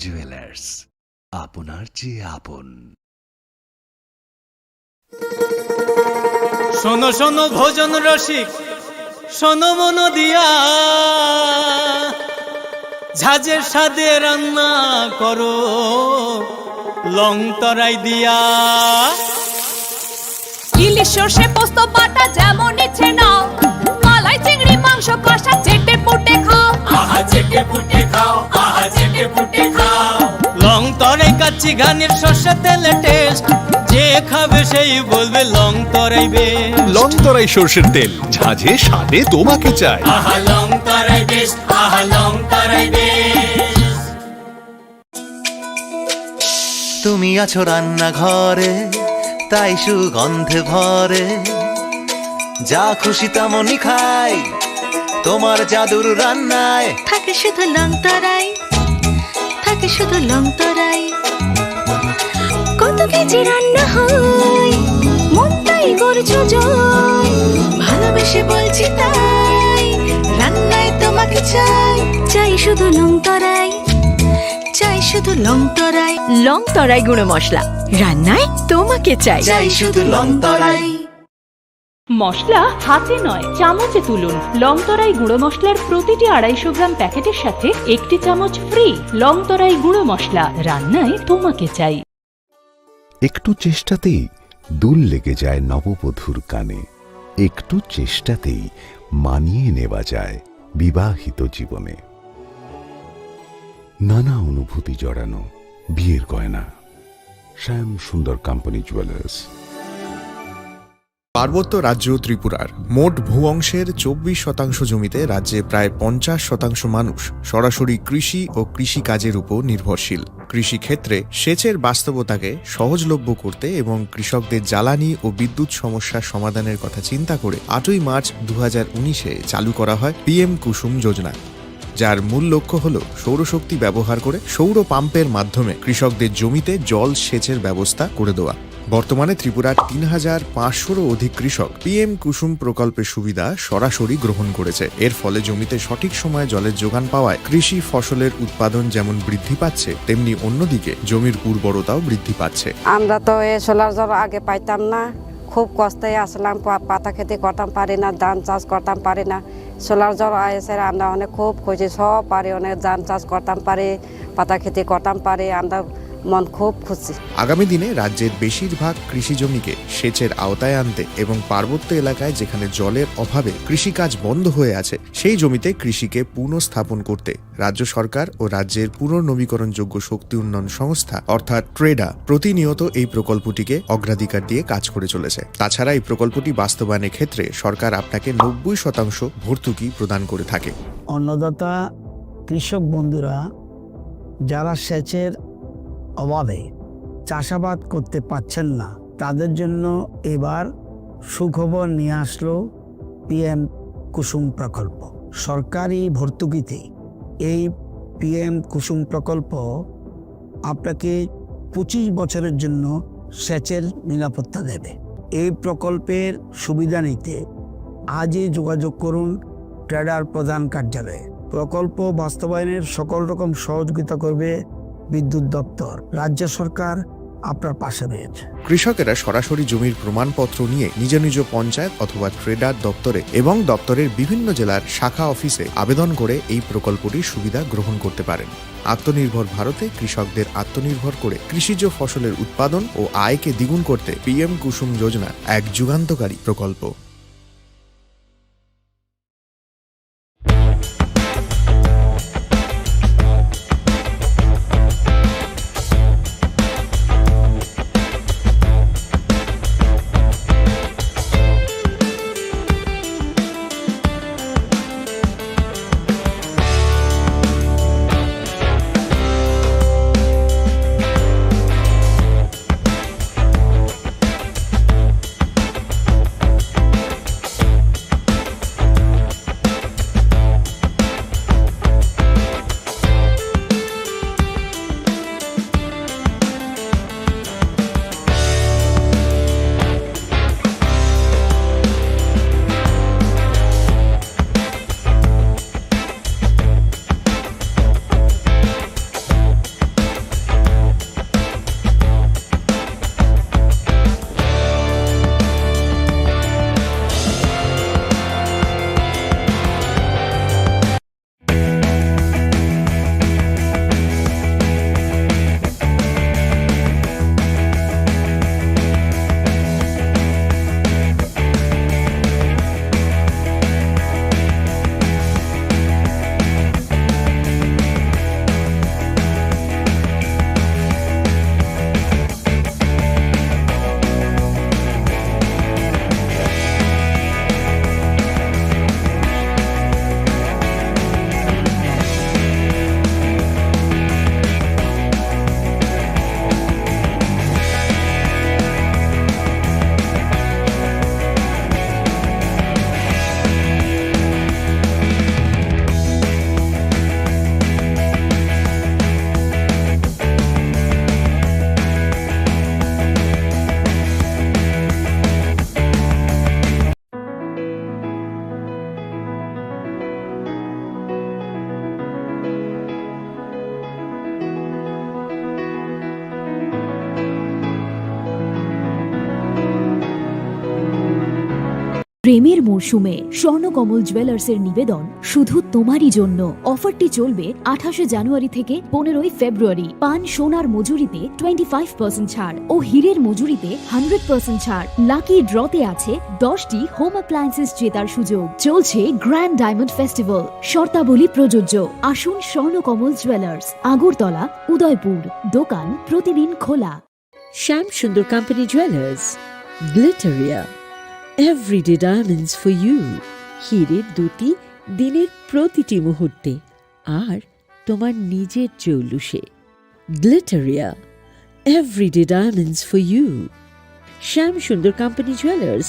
Jewellers, আপনার চেয়ে আপন। শোনো শোনো ভোজন রসিক, শোনো মন দিয়া, ঝাঁঝের স্বাদে রান্না করো লং তরাই দিয়া। ইলিশ সর্ষে পোস্ত বাটা যেমন ইচ্ছে নাও, মালাই চিংড়ি মাংস কষা চেটে পুটে খাও, আহা চেটে পুটে খাও, আহা চেটে পুটে খাও। লং তরাই কাচ্চি ঘানির সর্ষে তেলে টেস্ট, যে খাবে সেই বলবে লং তরাই বেশ। লং তরাই সর্ষের তেল, ঝাঁঝে স্বাদে তোমাকে চাই। আহা লং তরাই বেশ, আহা লং তরাই বেশ। তুমি আছো রান্নাঘরে, তাই সুগন্ধে ভরে, যা খুশি তেমনই খাই তোমার জাদুর রান্নায়। থাকে শুধু লং তরাই, থাকে শুধু লং তরাই। কত কেজি রান্না হয়, মনটাই করছো জয়, ভালোবেসে বলছি তাই, রান্নায় তোমাকে চাই, চাই শুধু লং তরাই, চাই শুধু লং তরাই। লং তরাই গুঁড়ো মশলা, রান্নায় তোমাকে চাই, চাই শুধু লং তরাই। মশলা হাতে নয় চামচে তুলুন। লংতরাই গুঁড়ো মশলার প্রতিটি 250 গ্রাম প্যাকেটের সাথে 1টি চামচ ফ্রি। লংতরাই গুঁড়ো মশলা, রান্নায় তোমাকে চাই। একটু চেষ্টাতেই দুল লেগে যায় নববধূর কানে, একটু চেষ্টাতেই মানিয়ে নেওয়া যায় বিবাহিত জীবনে। নানা অনুভূতি জড়ানো বিয়ের গয়না। শ্যাম সুন্দর কোম্পানি জুয়েলার্স। পার্বত্য রাজ্য ত্রিপুরার মোট ভূ অংশের 24% জমিতে রাজ্যে প্রায় 50% মানুষ সরাসরি কৃষি ও কৃষি কাজের উপর নির্ভরশীল। কৃষিক্ষেত্রে সেচের বাস্তবতাকে সহজলভ্য করতে এবং কৃষকদের জ্বালানি ও বিদ্যুৎ সমস্যার সমাধানের কথা চিন্তা করে 8ই মার্চ 2019-এ চালু করা হয় PM কুসুম যোজনা, যার মূল লক্ষ্য হল সৌরশক্তি ব্যবহার করে সৌর পাম্পের মাধ্যমে কৃষকদের জমিতে জল সেচের ব্যবস্থা করে দেওয়া। বর্তমানে ত্রিপুরার 3500-রও অধিক কৃষক PM কুসুম প্রকল্পের সুবিধা সরাসরি গ্রহণ করেছে। এর ফলে জমিতে সঠিক সময়ে জলের যোগান পাওয়ায় কৃষি ফসলের উৎপাদন যেমন বৃদ্ধি পাচ্ছে, তেমনি অন্যদিকে জমির উর্বরতাও বৃদ্ধি পাচ্ছে। আমরা তো এই সোলার জল আগে পাইতাম না, খুব কষ্টে আসলাম, পাতা খেতে করতাম পারি না, ধান চাষ করতাম পারি না। সোলার জল এসে আমরা অনেক খুব খুশি, সব পারি, অনেক ধান চাষ করতাম পারি, পাতা খেতে করতাম পারি, আমরা মন খুব খুশি। আগামী দিনে রাজ্যের বেশিরভাগ কৃষি জমিকে সেচের আওতায় আনতে এবং পার্বত্য এলাকায় যেখানে জলের অভাবে কৃষিকাজ বন্ধ হয়ে আছে, সেই জমিতে কৃষিকে পুনঃস্থাপন করতে রাজ্য সরকার ও রাজ্যের পুনর্নবীকরণযোগ্য শক্তি উন্নয়ন সংস্থা অর্থাৎ ট্রেডা প্রতিনিয়ত এই প্রকল্পটিকে অগ্রাধিকার দিয়ে কাজ করে চলেছে। তাছাড়া এই প্রকল্পটি বাস্তবায়নের ক্ষেত্রে সরকার আপনাকে 90% ভর্তুকি প্রদান করে থাকে। অন্নদাতা কৃষক বন্ধুরা যারা সেচের অভাবে চাষাবাদ করতে পারছেন না, তাদের জন্য এবার সুখবর নিয়ে আসলো PM কুসুম প্রকল্প। সরকারি ভর্তুকিতে এই PM কুসুম প্রকল্প আপনাকে 25 বছরের জন্য সেচের নিরাপত্তা দেবে। এই প্রকল্পের সুবিধা নিতে আজই যোগাযোগ করুন ট্রেডার প্রধান কার্যালয়ে। প্রকল্প বাস্তবায়নের সকল রকম সহযোগিতা করবে বিদ্যুৎ দপ্তর। রাজ্য সরকার আপনার পাশে রয়েছে। কৃষকেরা সরাসরি জমির প্রমাণপত্র নিয়ে নিজ নিজ পঞ্চায়েত অথবা ট্রেডার দপ্তরে এবং দপ্তরের বিভিন্ন জেলার শাখা অফিসে আবেদন করে এই প্রকল্পটির সুবিধা গ্রহণ করতে পারেন। আত্মনির্ভর ভারতে কৃষকদের আত্মনির্ভর করে কৃষিজ ফসলের উৎপাদন ও আয়কে দ্বিগুণ করতে PM কুসুম যোজনা এক যুগান্তকারী প্রকল্প। প্রেমের মরশুমে স্বর্ণকমল জুয়েলার্সের নিবেদন শুধু তোমারই জন্য। অফারটি চলবে 28 জানুয়ারি থেকে 15 ফেব্রুয়ারি। পান সোনার মজুরিতে 25% ছাড় ও হীরের মজুরিতে 100% ছাড়। লাকি ড্রতে আছে 10টি হোম অ্যাপ্লায়েন্সেস জেতার সুযোগ। চলছে গ্র্যান্ড ডায়মন্ড ফেস্টিভ্যাল, শর্তাবলী প্রযোজ্য। আসুন স্বর্ণকমল জুয়েলার্স, আগরতলা, উদয়পুর। দোকান প্রতিদিন খোলা। Shyam Sundar company jewellers, Glitteria, everyday diamonds for you. হীরের দুটি দিনের প্রতিটি মুহূর্তে আর তোমার নিজের জৌলুসে। Glitteria, everyday diamonds for you. Shyam Sundar company jewellers.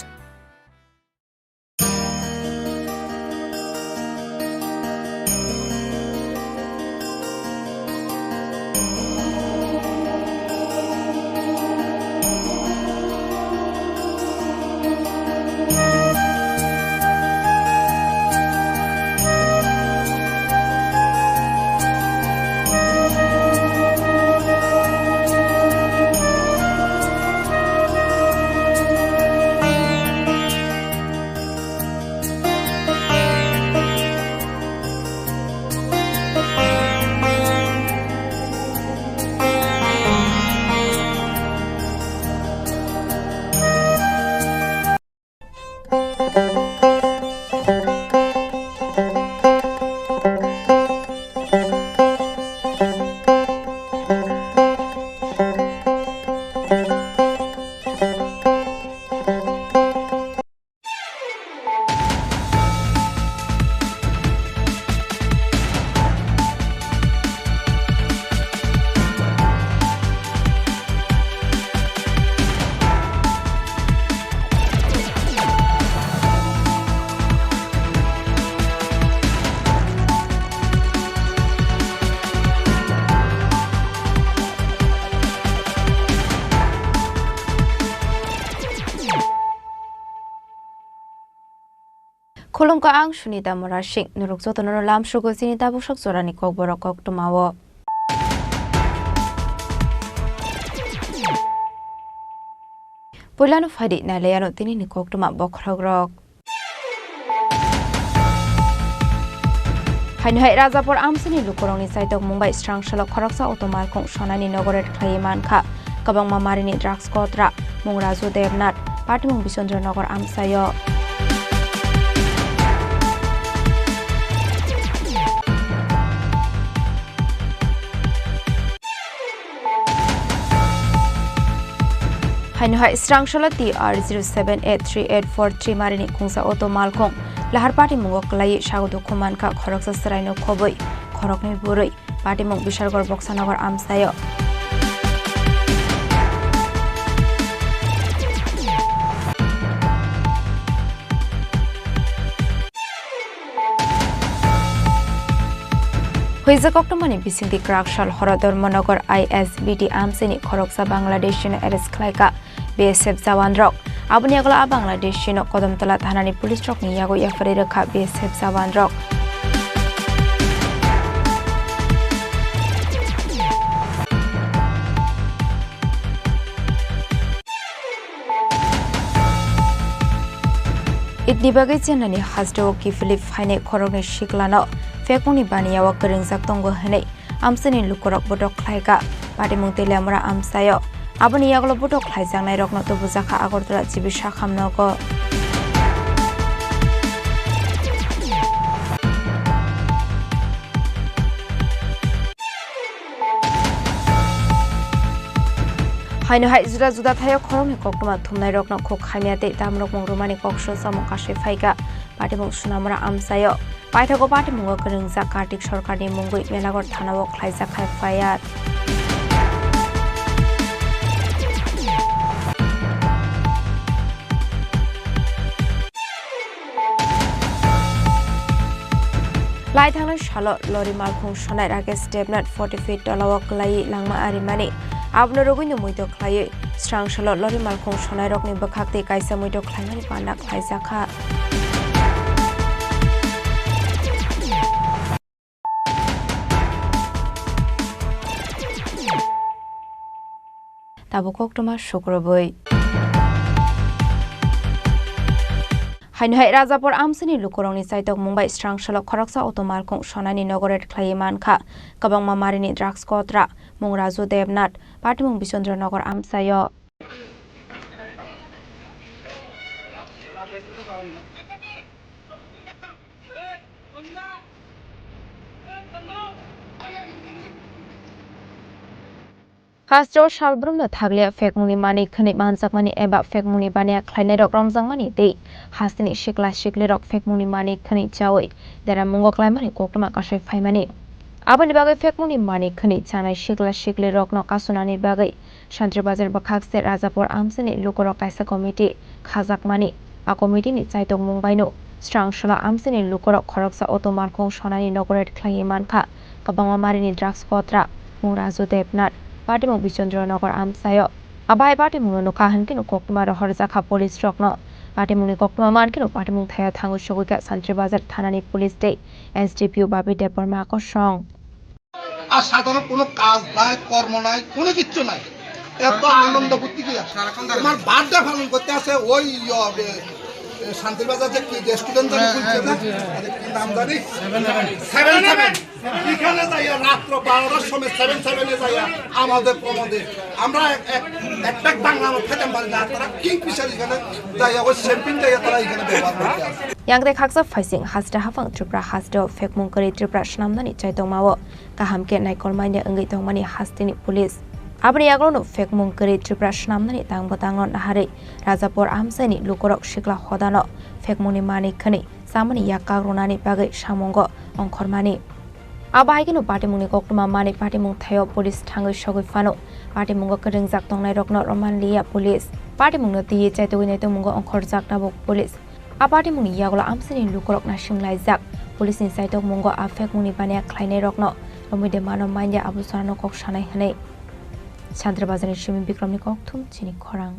Kolongka ang sunita morashing nurukso tono lam shugo sinita bushak zorani kok borok tomawo. Pulano fadi na leyano tini ni kok toma bokragrok. Hainhai Rajapur amsini lukurongni saitok Mumbai strang shalok khoroksa otomal kong shonani nogorer khaiman kha kabang mamarini drugs kotra Mungraju Devnath Patimung Bisondranogor amsayo. Hainhai strang shalok TR078384 marini kungsa otomal kong lahar party mungok lai shagudu kuman ka khoroksa saraino khoboi khorokni buroi party mung bishargor boksanogor amsayo. Huiza koktomani bisingti krakshal horodor monogar ISBT amsini khoroksa Bangladesh no eres khlaika BSF jawan rok abuni agla Bangladesh no Kodamtala thanani police rok ni yago yafari rakha BSF jawan rok Idni bagai chenani hasdo ki Philip Haine khorokni shiklano Fekuni baniyawa kering zaktongo hene amseni lukorok bodok khlaika patimung telamra amsayo aboni yaglo bodok khlaijang nai rokno to bujaka Agartala jibisha khamnogo Haino hai juda juda thayo khorokni kokma thumnai rokno khok khaimiate damrok mongromani koksho samong kashe phaika patimung sunamra amsayo Paithago Patimung Kringza Kartik Sorkarni Mungui Melagor Thanao Khlaijak khai fayat Lai thangna shalo lori malkhung sonai Rakesh Devnath 40 feet dolawak lai langma arimani abno roguino muito khlai strang shalo lori malkhung sonai rokni bakhakte kaisa muito khlaimani panda khlaijakha Tabukok toma shukroboi হাইনহাই রাজাপুর আমসিনি লুকুরংনি সাইতক মুম্বাই স্রাংশলক খরকসা অটোমালকং সনানি নগরের খ্লাই মানখা কবং মামারিনি ড্রাগস কত্রা মুং রাজু দেবনাথ পাটিমুং বিচন্দ্রনগর আমসায় Hastro Shalbrum the Taglia Fekmuni Mani Kanik Manzakmani Eba Fekmuni Bania Kleinedok Ramzangmani Day Hastini Shikla Shikledok Fekmuni Mani Kanik Chawi there are Mungo Climani Kokma Kashe Faimani Abani Bagay Fekmuni Mani Kanik Chana Shikla Shikledok no Kasunani Bagay Shantri Bazar Bakak Set Razapur Amsini Lukorok Kaisa Committee Kazak Mani A committee ni Saitok Mumbaino Strang Shula Amsini Lukorok Koroksa Otomarkong Shonani Nogoret Klayimanka Kabama Marini Drax Kotra Murazu Debnat Patimung Bichondronogor Amsayo Abai Patimung no Kahankin Kokma Horzaka Police Rockno Patimuni Kokma Mankin Patimung Thaya Tango Shoguka Santri Bazar Tanani Police Day SDPU Babi Depor Mako Strong আর সাধারণ কোনো কাজ নাই কর্ম নাই কোনো কিছু নাই এত আনন্দ করতে গিয়ে আমার বার্থডে পালন করতে আছে ওই শান্তির বাজার যে কি রেস্টুরেন্ট জানি বলছে না কি নাম জানি 77 এখানে যাইয়া রাত্র 12টার সময় 77 এ যাইয়া আমাদের প্রমোদে আমরা একটা বাংলা খেতে পারি না তারা কিং ফিশার এখানে যাইয়া ওই শ্যাম্পেন যাইয়া তারা এখানে ব্যবহার করতে আছে Yang Haksa Faising Hasda Hafang Tripra Hasdo Fek Munkari Tripra Shnamdani Chaitongmawo Kahamke Naikolmania Ungitongmani Hastini Police Abri Aglono Fek Munkari Tripra Shnamdani Tangbotangon Nahari Razapur Amsani Lukorok Shikla Hodano Fek Muni Mani Kani Samani Yaka Runani Bagai Shamongo Onkormani Abaigino Patimuni Kokuma Mani Patimung Thayo Police Tango Shogifano Patimungo Kering Zaktong Nairokno Roman Lia Police Patimungo Ti Chaitowinito Mungo Onkorzak Nabok Police Apati muni yagola amsini lukorok na shimlai zak police ni saitok mungo afek muni bania klaine rokno romide mano manja abusarano kok shanai hane Chandra Bazari Shimi Bikramni kok thum chini khorang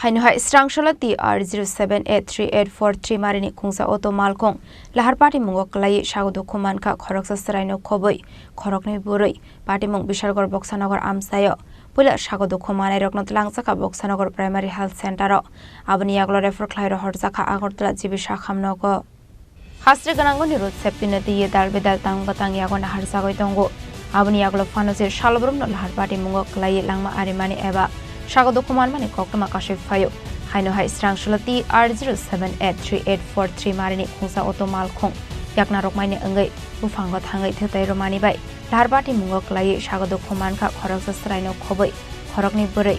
Hainoha Strangshala TR078384 Marini Kungsa Auto Malkong Lahar Party Mungo Klai Shagodo Kumanka Khoroksa Saraino Koboi Khorokne Buroi Party Mung Bishargor Boxanagar Amsayo Pula Shagodo Kumane Roknot Langsaka Boxanagar Primary Health Center Abani Aglo Refer Klairo Horzaka Agortla Jibisha Hamnogo Hasri Ganango ni Rut Sepinati Dal Bedal Tang Batang Yagona Harsago Tongo Abani Aglo Fanose Shalbrum no Lahar Party Mungo Klai Langma Arimani Eba Shagodo Kuman Mani Kokma Kashif Fayo Haino High Strangshala TR078384 Marini Kungsa Auto Malkong Yakna Rokmani Ungai Ufango Tangai Tete Romani Bai Lahar Party Mungo Klai Shagodo Kumanka Khoroksa Sraino Koboi Khorokni Burei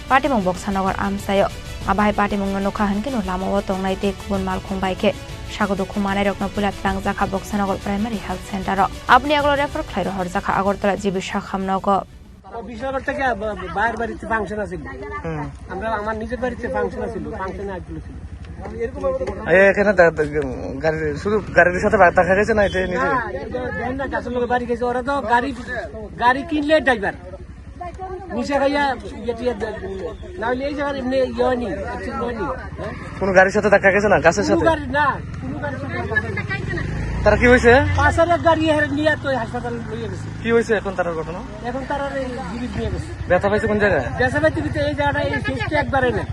Party Mung Boxanagar Amsayo Abai Party Mungo no Kahankino Lamo Tongai Te Kubun Malkong Baike Shagodo Kumane Rokno Pulat Langzaka Boxanagar Primary Health Center Abni Aglo Refer Klairo Horzaka Agortala Jibisha Hamnogo বিশাল থেকে বাইরের বাড়িতে function আছিল আমরা আমার নিজের বাড়িতে function আছিল ফাংশনে আসছিল এখানে গাড়ি শুধু গাড়ির সাথে দেখা গেছে না এটা নিজে দেন না কাছের লোক বাড়ি গেছে ওরা তো গাড়ি কিনলে ড্রাইভার নিচে খাইয়া না হলে এই জায়গার এমনি ইয়নি কোন গাড়ির সাথে দেখা গেছে না গাছের সাথে না কোনো গাড়ির সাথে তারা কি হয়েছে পাশের গাড়ি নিয়ে তো হাসপাতালে নিয়ে গেছে কি হয়েছে এখন তার ঘটনা এখন তারা জীবিত নিয়ে গেছে ব্যথা পাইছে কোন জায়গায় ব্যথা পাইতে এই জায়গাটা এই শেষটা একবারে না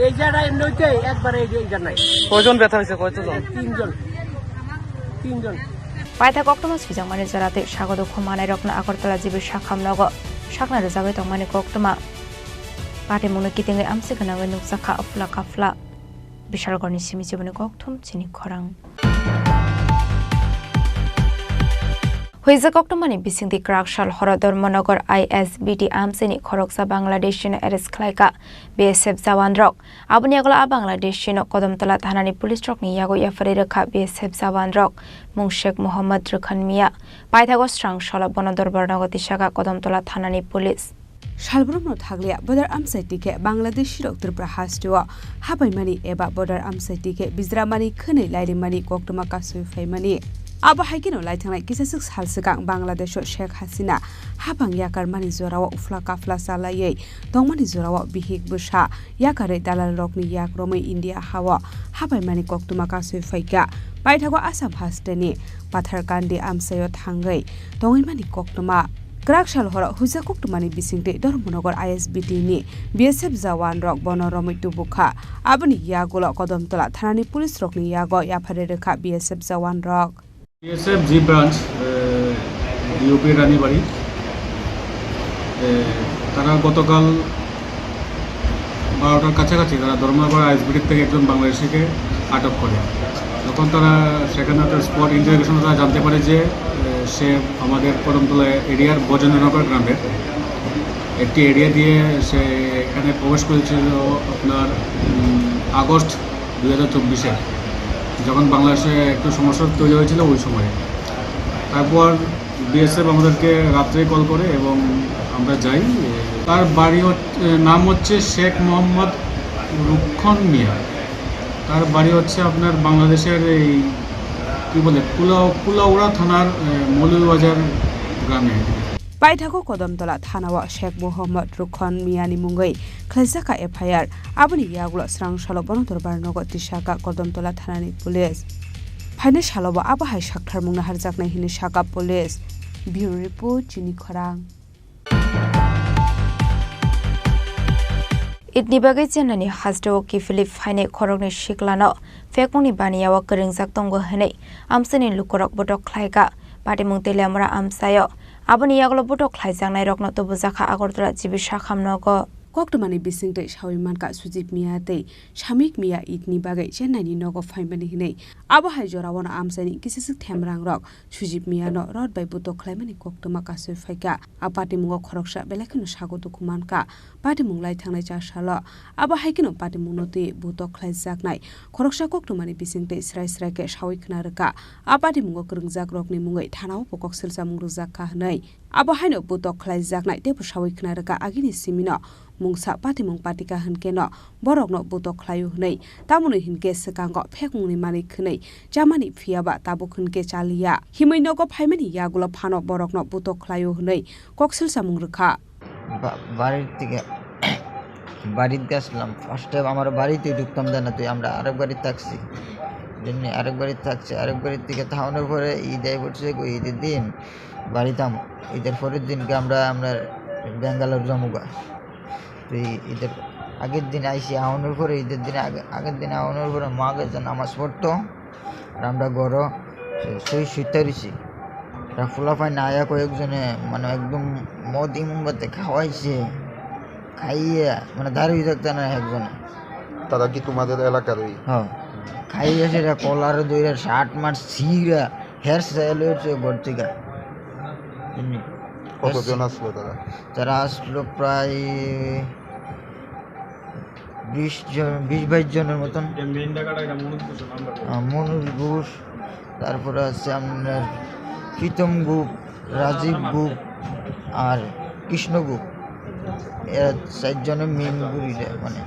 এই জায়গাটা এমনি হইতে একবারে এই জায়গা নাই কয়জন ব্যথা হয়েছে কয়জন তিনজন পাইথা কক্টমা সুজামানি জরাতে স্বাগত খুমানাই রকনা আগরতলা জীবের শাখামনগ শাকনা রোজাবে তংমানি কক্টমা পাটে মনে কিতেঙ্গে আমসে গনাঙ্গে নুকসাখা আফলা কাফলা বিশালগড়নি সিমি জীবনে কক্টম চিনি খরাং Huiza Koktomani Bisingdi Krakshal Horodor Monogar ISBT Amsini Khoroksa Bangladeshin Eres Klaika BSF Zawandrok Abuniagla Bangladeshin Kodomtala Thanani Police Rock ni Yago Yafariraka BSF Zawandrok Mung Sheikh Muhammad Rukhan Mia Paithago Strang Shala Bonodor Barnagoti Shaka Kodomtala Thanani Police Shalbrumno Thaglia Bodar Amsaitike Bangladesh Dr. Prahastwa Habaimani Eba Bodar Amsaitike Bizramani Khane Lairimani Koktoma Kasu Faimani Aba haikino laithangai kisasuk halsekang Bangladesh Sheikh Hasina habang yakar mani zorawa ufla kafla salayei tongmani zorawa bihik busha yakare dalal rokni yakromai India hawa habai mani koktuma kasui faika paithago Assam hasteni pathar kandi amsayo thangai tongai mani koktuma গ্রাকশাল হর হুজা কুকটুমানি বিসিংতে Dharmanagar ISBT ni BSF jawan rok bono romitu bukha aboni yagulo Kodamtola thanani police rok ni yago yafare rekha BSF jawan rok BSF G branch DOP Ranibari তারা গতকাল 12টার কাছাকাছি তারা Dharmanagar ISBT থেকে একজন বাংলাদেশিকে আটক করে। তখন তারা সেখানে স্পট ইন্টারোগেশনে তারা জানতে পারে যে সে আমাদের কদমতলা এরিয়ার বজেন্দ্রনগর গ্রামের একটি এরিয়া দিয়ে সে এখানে প্রবেশ করেছিল আপনার আগস্ট 2024-এ, যখন বাংলাদেশে একটু সমস্যা তৈরি হয়েছিল ওই সময়ে। তারপর BSF আমাদেরকে রাত্রে কল করে এবং আমরা যাই। তার বাড়ি নাম হচ্ছে শেখ মোহাম্মদ রুক্ষণ মিয়া। তার বাড়ি হচ্ছে আপনার বাংলাদেশের এই কী বলে কুলাউড়া থানার মৌলভীবাজার গ্রামে। Paithako Kodamtola thanawa Sheikh Mohammad Rukhan Miyani mungai khlaisaka FIR aboni yagulo srang shalo bonotor barnogo tishaka Kodamtola thanani police phaine shalobo abahai shakthar mungna harjaknai hini shaka police bureau report chini khorang Idni bagai chenani hasdo ki Philip Haine khorogni shiklano fekuni baniyawa keringjak tongo hene amsani lukorok botok khlaiga patimung tele amra amsayo aboni yaglo botok khlaijangnai rokno to bujaka Agartala jibisha khamnogo Koktomani bisingte Shawimanka Sujip Miyate Shamik Miya itni bagai Chennai nogo faimani hinei abahai jorawona amsani kisisik themrang rok Sujip Miya no rod bai butok khlaimani koktoma kasui faika apati mungo khoroksha belakino sagoto kumanka pati munglai thangnai chasalo abahai kino pati munoti butok khlaijaknai khoroksha koktomani bisingte srai srai ke shawi knarka apati mungo kringjak rokni mungai thanao pokok silsa mungrujak ka hnai abahai no butok khlaijaknai tepu shawi knarka agini simino mungsa patimung patika hankeno borokno butok khlayu hnei tamuni hinke sekango phekmungni mani khnei jamani phiaba tabu khunke chalia himainogo phaimani yagulo phano borokno butok khlayu hnei koksil samung rukha বাড়ির থেকে বাড়িতে আসলাম ফার্স্টে আমার বাড়িতে ঢুকতাম না তুই আমরা আরেক বাড়ি থাকছি জন্য আরেক বাড়ি থাকছি আরেক বাড়ির থেকে থামানোর পরে ঈদ আই পড়ছে ঈদের দিন বাড়িতাম ঈদের পরের দিনকে আমরা বেঙ্গালোর জমুগা তো ঈদের আগের দিন আইসি আওয়ানোর পরে ঈদের দিন আগের দিন আওয়ানোর পরে মা গেছে নামাজ পড়তো আর আমরা গড় শুইতে রয়েছি ফুলাফাই না আয়া কয়েকজনে মানে একদম মদ ইমুনবাতে খাওয়াইছে খাইয়ে মানে দাঁড়িয়ে থাকতে না একজনে। তারা কি তোমাদের এলাকারই? হ্যাঁ, খাইয়ে সেটা কলার দইরা শার্ট মার ছিঁড়া হেয়ার স্টাইল হয়েছে ঘর থেকে। কতজন আসলো তারা? তারা আসলো প্রায় 20-22 জনের মতন। মনুষ ঘোষ, তারপরে আছে আপনার প্রীতম গুপ, রাজীব গুপ আর কৃষ্ণ গুপ, এরা 4 জনের মেন গুরিরা। মানে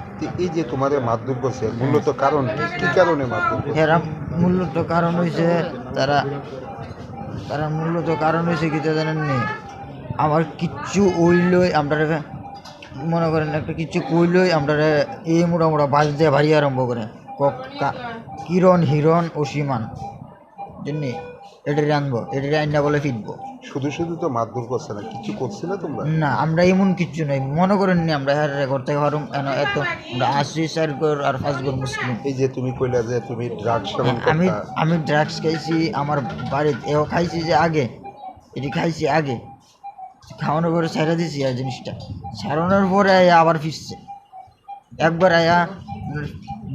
এই যে তোমাদের মারধর করছে মূলত কারণ কি কারণে মারধর? এরা মূলত কারণ হয়েছে তারা মূলত কারণ হয়েছে কি জানেন নি, আমার কিচ্ছু ওইলই আমরা মনে করেন একটা কিছু কইলই আমরা এই মোটামোটা বাজ দিয়ে ভারী আরম্ভ করে কিরণ হিরণ ও সীমান জন্যে এটারে আনবো, এটারে আইনা বলে ফিরবো। শুধু শুধু তো মারধর করছে না, কিছু করছে না তোমরা? না, আমরা এমন কিচ্ছু নাই, মনে করেন নি আমরা ঘর থেকে হরম এত আমরা 80 ঘর আর 5 ঘর মুসলিম। এই যে তুমি কইলা যে তুমি ড্রাগস সেবন করতা। আমি ড্রাগস খাইছি আমার বাড়িতে, এও খাইছি যে আগে, এটি খাইছি আগে, খাওয়ানোর পরে ছেড়ে দিয়েছি। আর জিনিসটা ছাড়ানোর পরে আবার ফিরছে একবার আয়া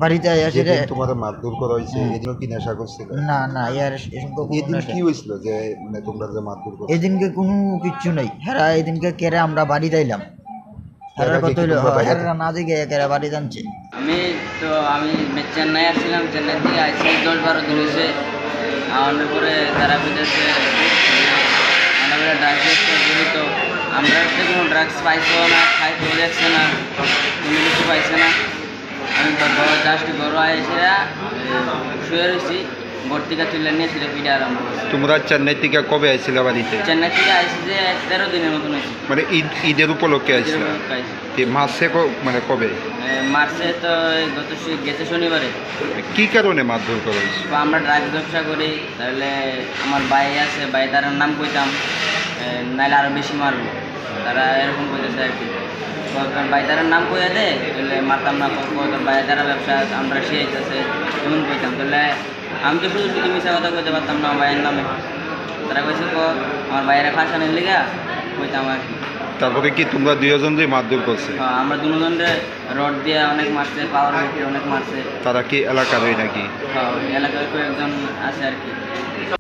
বাড়িতে আয়া সেটা তোমাদের মারধর করা হয়েছে এদিনও কি নেশা করছিল? না না, ইয়ার এদিন কি হয়েছিল যে মানে তোমরা যে মারধর করছো? এদিনকে কোনো কিচ্ছু নাই, হেরা এদিনকে কেরে আমরা বাড়ি যাইলাম, হেরা কত হইলো হেরা না দিকে কেরা বাড়ি জানছে। আমি চেন্নাই আসছিলাম, চেন্নাই থেকে আইসি 10-12 দিন হয়েছে। আমার পরে তারা বিদেশে ড্রাগস জড়িত, আমরা কোনো ড্রাগস পাইছো না, খাইতেও যাচ্ছে না, কোনো কিছু পাইছে না। আমি জাস্ট ঘর এসে শুয়ে রয়েছি, ভর্তিকা তুলে নিয়ে সেটা পিঠে আরম্ভ করছি। তোমরা চেন্নাই থেকে কবে আইছিল বাড়িতে? চেন্নাই থেকে আইসি যে 13 দিনের মতন হয়েছে। মানে ঈদের উপলক্ষে আইছিল? মাসে মানে কবে? মার্চে তো গেছে শনিবারে। কি কারণে মারধর করা হয়েছে? আমরা ড্রাগস ব্যবসা করি, তাহলে আমার ভাই আছে, ভাই তার নাম কইতাম, নাইলে আরও বেশি মারবো, তারা এরকম কইতেছে আর কি। বাইদারের নাম কইয়া দেয় তাহলে মারতাম না, তোর বাইদারা ব্যবসা আমরা শিখাইতেছে এমন কইতাম। তাহলে আমি তো শুধু শুধু মিশা কথা কইতে পারতাম না ভাইয়ের নামে। তারা কইছে আমার বাইরে ফাঁসানের লিগা কইতাম আর কি। তারপরে কি তোমরা দুজন যে মারধর করছে? হ্যাঁ, আমরা দুজনে রড দিয়ে অনেক মারছে, পাওয়ার দিয়ে অনেক মারছে। তারা কি এলাকারই নাকি? হ্যাঁ, এলাকার কয়েকজন আছে আর কি।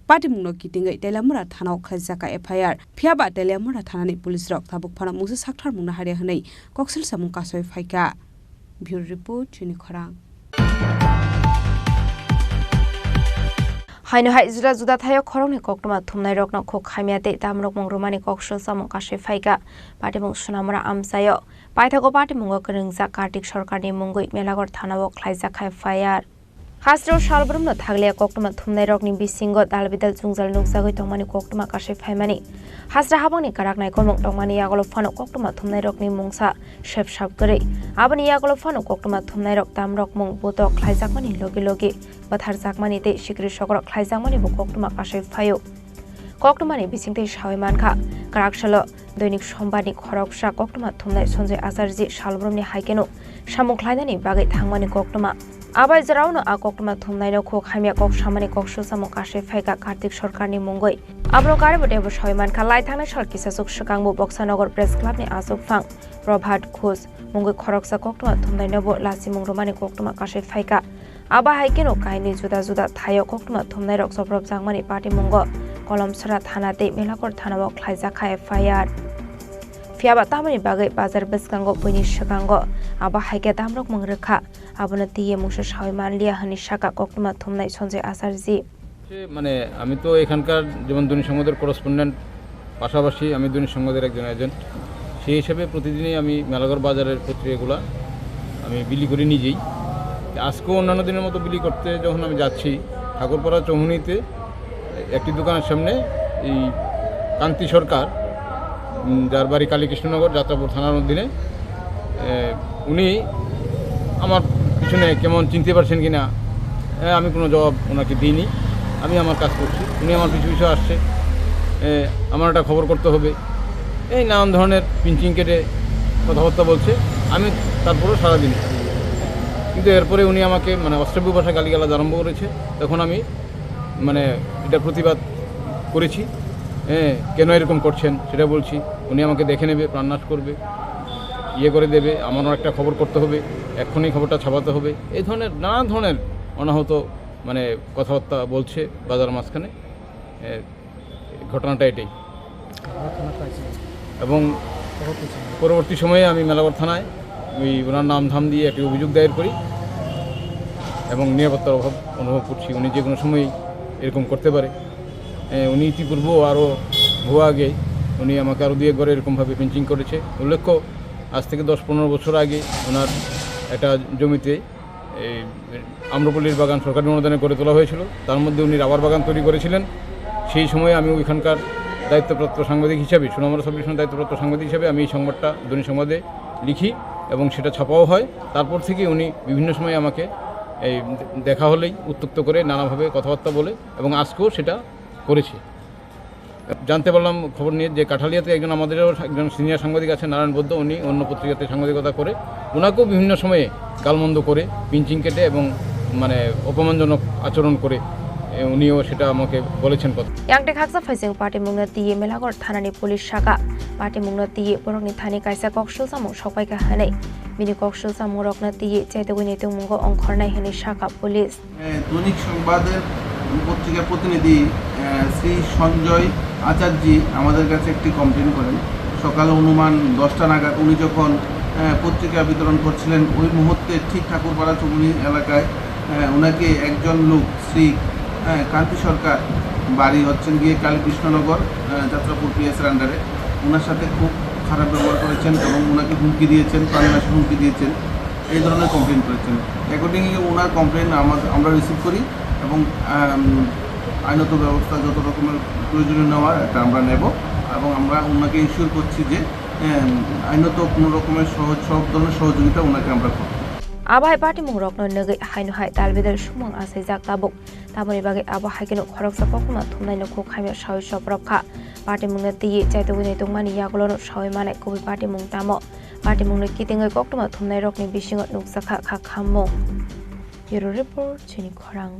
পাটিमुंनो किटिंगै टेलामुरा थानाव खायजाका एफआईआर फियाबा टेलामुरा थानानि पुलिस रक थाबुक फाना मुसे साक्थार मुंना हारिया हनै कक्सेल सामुं कासय फाइका ब्युरो रिपोर्ट चिनि खरां हाइनो हाइ जुदा जुदा थायो खरंनि कक्टमा थुमनाय रकना खो खामियाते दामरक मंग्रुमानि कक्सल सामुं कासय फाइका पाटिमुं सुनामुरा आमसायो पाइथागो पाटिमुंगो करंजा कार्तिक सरकारनि मुंगै मेलागर थानाव खायजाका एफआईआर हास्ट्रो सालब्रमनो थागलिया कक्टमा थुमनाय रकनि बिसिंगो दालबिदाल जुंजाल नुकजागै तंमानि कक्टमा कासै फाइमानि हास्ट्रा हाबांनि काराकनाय कमं तंमानि यागलो फानो कक्टमा थुमनाय रकनि मुंसा शेप साप गरै आबनि यागलो फानो कक्टमा थुमनाय रक दामरक मुं बोतो ख्लाइजाकमानि लगे लगे बाथार जाकमानि ते सिक्रि सकर ख्लाइजाकमानि बो कक्टमा कासै फायो कक्टमानि बिसिंते सावै मानखा काराकसालो दैनिक समबारनि खरकसा कक्टमा थुमनाय सन्जय आचार्यजी सालब्रमनि हाइकेनो सामुं ख्लाइनानि बागै थांमानि कक्टमा आबाय जरावनो आ कक्टमा थुमनायनो खो खामिया कक सामानि कक्सु सामु कासै फाइका कार्तिक सरकारनि मुंगै आब्रो गारबोदेबो सयमानखा लाइथांनाय सरकिसासुक सुकांबो बक्सानगर प्रेस क्लाबनि आसुकफां प्रभात घोष मुंगै खरकसा कक्टमा थुमनायनोबो लासि मुंग्रुमानि कक्टमा कासै फाइका आबा हाइकेनो काहिनी जुदा जुदा थायो कक्टमा थुमनाय रक सप्रब जांमानि पार्टी मुंगो कलमसरा थानाते मेलागर थानाव ख्लाइजाखा एफआईआर फियाबा तामानि बागै बाजार बसकांगो बयनि सुकांगो आबा हाइके दामरक मंग्रोखा आबनो तिये मुसे सावै मानलिया हनि शाखा कक्टमा थुमनाय सन्जय आचार्यजी মানে আমি তো এখানকার যেমন দৈনিক সংবাদের করেসপন্ডেন্ট, পাশাপাশি আমি দৈনিক সংবাদের একজন এজেন্ট। সেই হিসেবে প্রতিদিনই আমি মেলাঘর বাজারের পত্রিকাগুলো আমি বিলি করি নিজেই। আজকেও অন্যান্য দিনের মতো বিলি করতে যখন আমি যাচ্ছি ঠাকুরপাড়া চৌমুহনীতে একটি দোকানের সামনে এই কান্তি সরকার, যার বাড়ি কালীকৃষ্ণনগর যাত্রাপুর থানার অধীনে, উনি আমার পিছনে কেমন চিনতে পারছেন কি না আমি কোনো জবাব ওনাকে দিইনি। আমি আমার কাজ করছি, উনি আমার পিছু পিছু আসছে, আমার একটা খবর করতে হবে, এই নানান ধরনের পিঞ্চিং কেটে কথাবার্তা বলছে। আমি তারপরেও সারাদিন, কিন্তু এরপরে উনি আমাকে মানে অশ্রাব্য ভাষা গালিগালাজ আরম্ভ করেছে। তখন আমি মানে এটা প্রতিবাদ করেছি, কেন এরকম করছেন সেটা বলছি। উনি আমাকে দেখে নেবে, প্রাণনাশ করবে, ইয়ে করে দেবে, আমারও একটা খবর করতে হবে, এক্ষুনি খবরটা ছাপাতে হবে, এই ধরনের নানা ধরনের অনাহত মানে কথাবার্তা বলছে বাজার মাঝখানে। ঘটনাটা এটাই। এবং পরবর্তী সময়ে আমি মেলাঘর থানায় ওনার নাম ধাম দিয়ে একটি অভিযোগ দায়ের করি এবং নিরাপত্তার অভাব অনুভব করছি। উনি যে কোনো সময়ই এরকম করতে পারে। উনি ইতিপূর্বেও আরও ভুয়া আগে উনি আমাকে আরও 2 ঘরে এরকমভাবে পেঞ্চিং করেছে। উল্লেখ্য, আজ থেকে 10-15 বছর আগে ওনার একটা জমিতে এই আম্রপল্লীর বাগান সরকারি অনুদানে করে তোলা হয়েছিল। তার মধ্যে উনি রাবার বাগান তৈরি করেছিলেন। সেই সময় আমি ওইখানকার দায়িত্বপ্রাপ্ত সাংবাদিক হিসাবে, সোনামুড়া সাব ডিভিশনের দায়িত্বপ্রাপ্ত সাংবাদিক হিসাবে আমি এই সংবাদটা দৈনিক সংবাদে লিখি এবং সেটা ছাপাও হয়। তারপর থেকে উনি বিভিন্ন সময় আমাকে এই দেখা হলেই উত্ত্যক্ত করে নানাভাবে কথাবার্তা বলে এবং আজকেও সেটা করেছে। জানতে পারলাম খবর নিয়ে যে কাঠালিয়াতে আমাদেরও একজন সিনিয়র সাংবাদিক আছে নারায়ণ বৈদ্য, উনি অন্য পত্রিকাতে সাংবাদিকতা করে, ওনাকেও বিভিন্ন সময়ে গালমন্দ করে পিঞ্চিং কেটে এবং মানে অপমানজনক আচরণ করে উনিও সেটা আমাকে বলেছেন কথা। यांटे खाक्सा फाइसिं पार्टी मुंगनो तिये मेलाघर थानानि पुलिस शाखा पार्टी मुंगनो तिये बरकनि थानि कायसा कक्सल सामु सफाइका हानै मिनि कक्सल सामु रकना तिये चाइतगुनि मुंगो अंखरनाय हनि शाखा पुलिस। দৈনিক সংবাদের পত্রিকার প্রতিনিধি শ্রী সঞ্জয় আচার্যজি আমাদের কাছে একটি কমপ্লেন করেন। সকালে অনুমান 10টা নাগাদ উনি যখন পত্রিকা বিতরণ করছিলেন, ওই মুহূর্তে ঠিক ঠাকুরপাড়া চৌমুহনী এলাকায় ওনাকে একজন লোক শ্রী কান্তি সরকার, বাড়ি হচ্ছেন গিয়ে কালীকৃষ্ণনগর যাত্রাপুর পিএসের আন্ডারে, ওনার সাথে খুব খারাপ ব্যবহার করেছেন এবং ওনাকে হুমকি দিয়েছেন, প্রাণনাশের হুমকি দিয়েছেন, এই ধরনের কমপ্লেন করেছেন। অ্যাকর্ডিংলি ওনার কমপ্লেন আমরা রিসিভ করি এবং আইনত ব্যবস্থা যত রকমের প্রয়োজনীয় নেওয়ার এটা আমরা নেব এবং আমরা ওনাকে ইনশিওর করছি যে আইনত কোনো রকমের সব ধরনের সহযোগিতা ওনাকে আমরা করব। আবহাই পার্টি মুরকনো নগৈ হাইনো হাই তালবেদের সুমং আসে জাক তাবুক তাবনি বাগে আবহাই কেন খরকসা কখনো থুমনাইনো খো খাইমে সাউই সবরক্ষা পার্টি মুংনে তি চাইতগুনি তংমানি ইয়াগলনো সাউই মানে কবি পার্টি মুং তামো পার্টি মুংনে কিতেङै কক্তমা থুমনাই রকনি বিसिङो नुकसाखा खा खामो Bureau Report Chini Khorang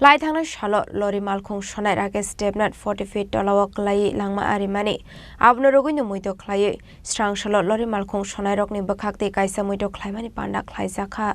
Lai thangna shalo lori malkhung shonai rake stepnat 40 feet dolawak lai langma arimani abno roguino muito khlai strang shalo lori malkhung shonai rokni bakhakte kaisa muito khlaimani panda khlai jakha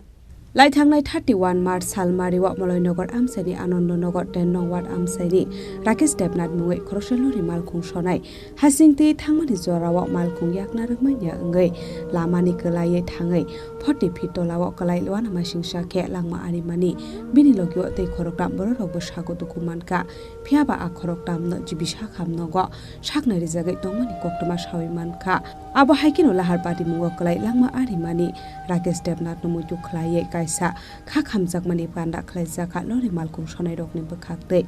Lai thangnai 31 March Salmariwa Maloynagar Amsaini Anandanagar 10 nong ward Amsaini Rakesh Debnat mungei khoroselori malkhung shonai hasingti thangmani jorawa malkhung yakna rokmanya ngai lamani kelai thangai 40 feet tolawa kalai lwana masingsa khe langma arimani bini logyo tei khoroktam borok bo sago dokumanka phiaba a khoroktam no jibisa khamnogo saknai rijagai tongmani koktoma sawi manka abo haikino lahar party mungo kalai langma arimani Rakesh Debnat no muju khlai kaisa kha khamjakmani panda khlaijaka lori malkhung sonai rokni bakhakte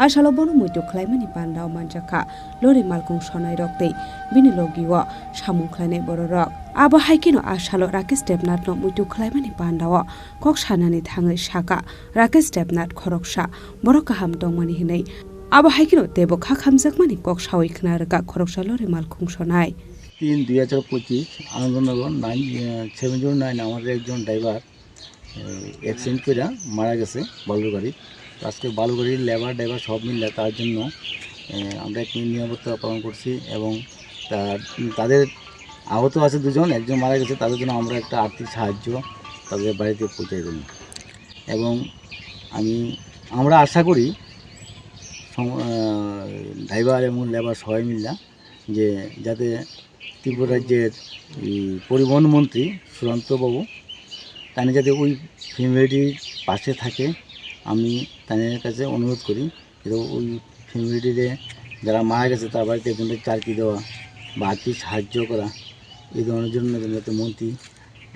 asalo bono muitu khlaimani panda manjaka lori malkhung sonai rokte bini logiwa samung khlainai borok abo haikino asalo Rakesh Debnat no muitu khlaimani panda o kok sanani thangai saka Rakesh Debnat khoroksa borok kaham tongmani hinai abo haikino tebo kha khamjakmani kok sawi khnaraka khoroksa lori malkhung sonai 3/2025 Anandanagar 709 আমাদের একজন driver accident করে মারা গেছে বালুর গাড়ি আজকে বালু গাড়ির লেবার ড্রাইভার সব মিলে তার জন্য আমরা একটি নিরাপত্তা পালন করছি এবং তাদের আহত আছে দুজন একজন মারা গেছে তাদের জন্য আমরা একটা আর্থিক সাহায্য তাদের বাড়িতে পৌঁছে দেব এবং আমরা আশা করি ড্রাইভার এবং লেবার সবাই মিলে যে যাতে ত্রিপুরা রাজ্যের পরিবহন মন্ত্রী সুশান্ত বাবু তাই যাতে ওই ফ্যামিলিটির পাশে থাকে আমি তাদের কাছে অনুরোধ করি যে ওই ফ্যামিলিটিতে যারা মারা গেছে তার বাড়িতে একজনকে চাকরি দেওয়া বা আর্থিক সাহায্য করা এই ধরনের জন্য যাতে মন্ত্রী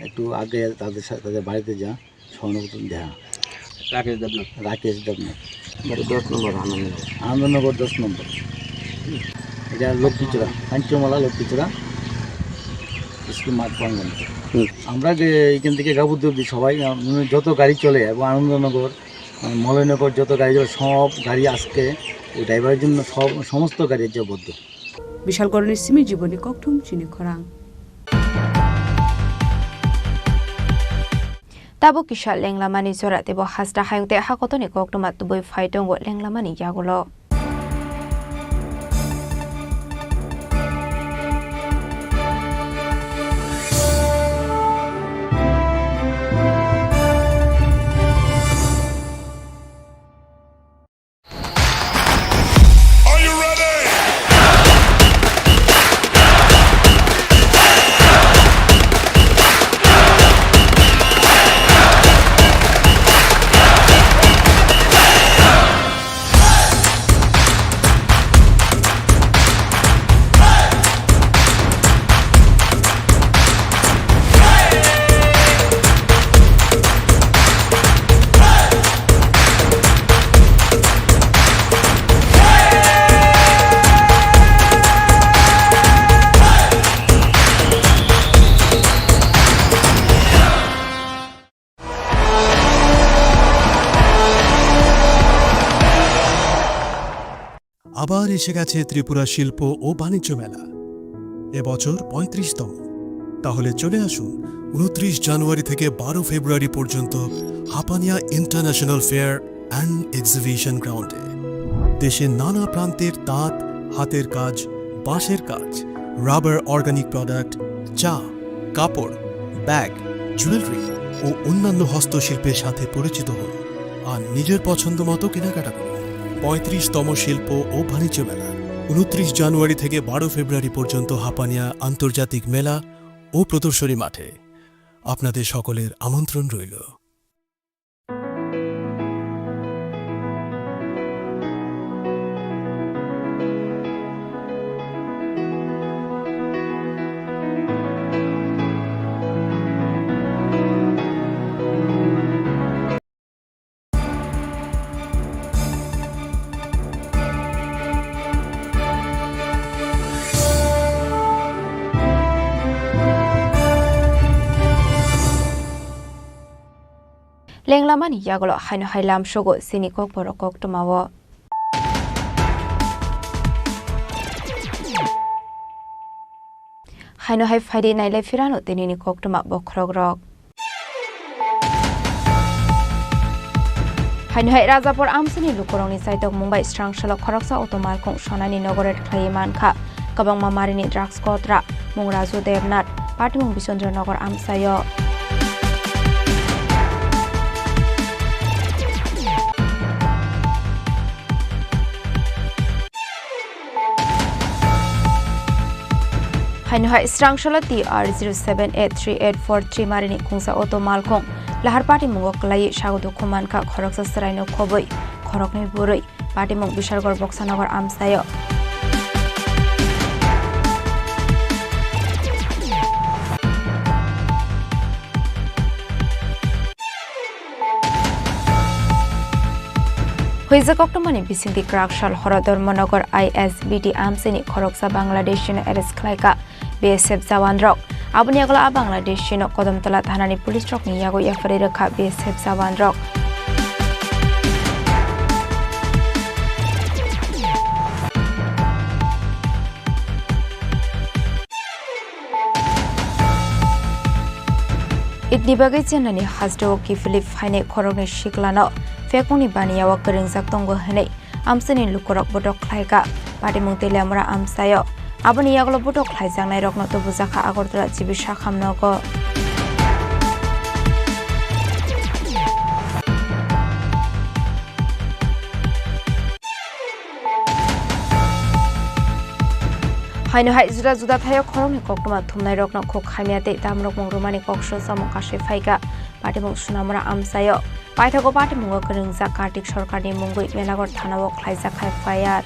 একটু আগে তাদের বাড়িতে যা সহানুভূতি দেওয়া রাকেশ দেবনাথ 10 নম্বর আনন্দনগর 10 নম্বর এটা লক্ষ্মীচূড়া পঞ্চমালা লক্ষ্মীচূড়া স্কুল মাঠ প্রাঙ্গণ আমরা এখান থেকে গাবুদ্দি অব্দি সবাই যত গাড়ি চলে এবং আনন্দনগর মলয়নগর যত গাড়ি চলে সব গাড়ি আজকে ওই ড্রাইভারের জন্য সমস্ত গাড়ি জবদ্ধ বিশাল করণের সিমি জীবনী ককঠুম চিনি খরাং Tabo kisha lenglamani zora tebo hasda hayungte hakotoni koktoma tuboi faitongo lenglamani yagulo আবার এসে গেছে ত্রিপুরা শিল্প ও বাণিজ্য মেলা এবছর 35তম তাহলে চলে আসুন 29 জানুয়ারি থেকে 12 ফেব্রুয়ারি পর্যন্ত Hapania international fair and exhibition গ্রাউন্ডে দেশের নানা প্রান্তের তাঁত হাতের কাজ বাঁশের কাজ রাবার অর্গানিক প্রোডাক্ট চা কাপড় ব্যাগ জুয়েলারি ও অন্যান্য হস্তশিল্পের সাথে পরিচিত হন আর নিজের পছন্দ মতো কেনাকাটা করুন 35তম শিল্প ও বাণিজ্য মেলা 29 জানুয়ারি থেকে 12 ফেব্রুয়ারি পর্যন্ত হাপানিয়া আন্তর্জাতিক মেলা ও প্রদর্শনী মাঠে আপনাদের সকলের আমন্ত্রণ রইল লেংলামানি ইয়াগলো হাইনো হাইলাম সগো সিনি কক বড় কক টমাও হাইনো হাই ফাইডে নাইলাই ফিরানো তেনিনি কক টমা বখরক রক হাইনো হাই রাজাপুর আমসিনি লুকরংনি সাইতক মুম্বাই স্রাংশাল খরকসা অটোমালখং সনানি নগরের খ্লাই মানখা কবং মামারিনি ড্রাগস কত্রা মুং রাজু দেবনাথ পাটিমুং বিচন্দ্রনগর আমসায় হাইনো হাই স্রাংশাল TR078384 মারিনি খুংসা অটোমালখং লাহার পাটিমুং ক্লাই স্বাগত খুমানখা খরকসা সরাইনো খবই খরকনি বুরই পাটিমুং Bishalgarh Boxanagar আমসায় Huiza Koktomani Bisinti Krakshal Horodormonogor ISBT Amsini Khoroksa Bangladeshino Eres Klaika BSF Zawandrok Abuniagla Bangladeshino Kodomtala Thanani Police Rock Niyago Yafariraka BSF Zawandrok Idnibagai Janani Hasdo Ki Philip Haine Khorogni Shiklano Fekuni Baniyawa Keringzak Tongo Hene Amsini Lukorok Bodok Klaika Patimung Telamra Amsayo Abuniyaglo Bodok Klaizang Nairok Noto Buzaka Agortra Jibisha Khamnogo Haino hai juda juda thayo khorong ni koktoma thumnai rok na khok khaimiate damrok mongrumani koksho samo kashe phaika patimung sunamra amsayo paithago patimung keringja kartik sarkarni mungoi melagor thanao khlaija khai fire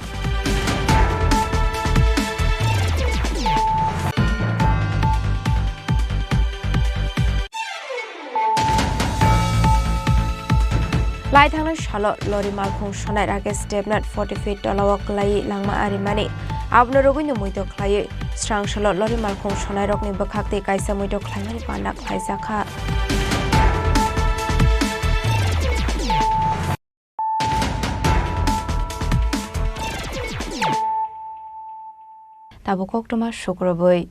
Lai thangnai shalo lori malkhung sonai rage stepnat 40 feet dolawak lai langma arimani Abno rogoi muito khlaye strangshalo lori malkhung sonai rokni bakhakte kaisa muito khlaimani panda khlaisa kha Tabukok toma shukroboi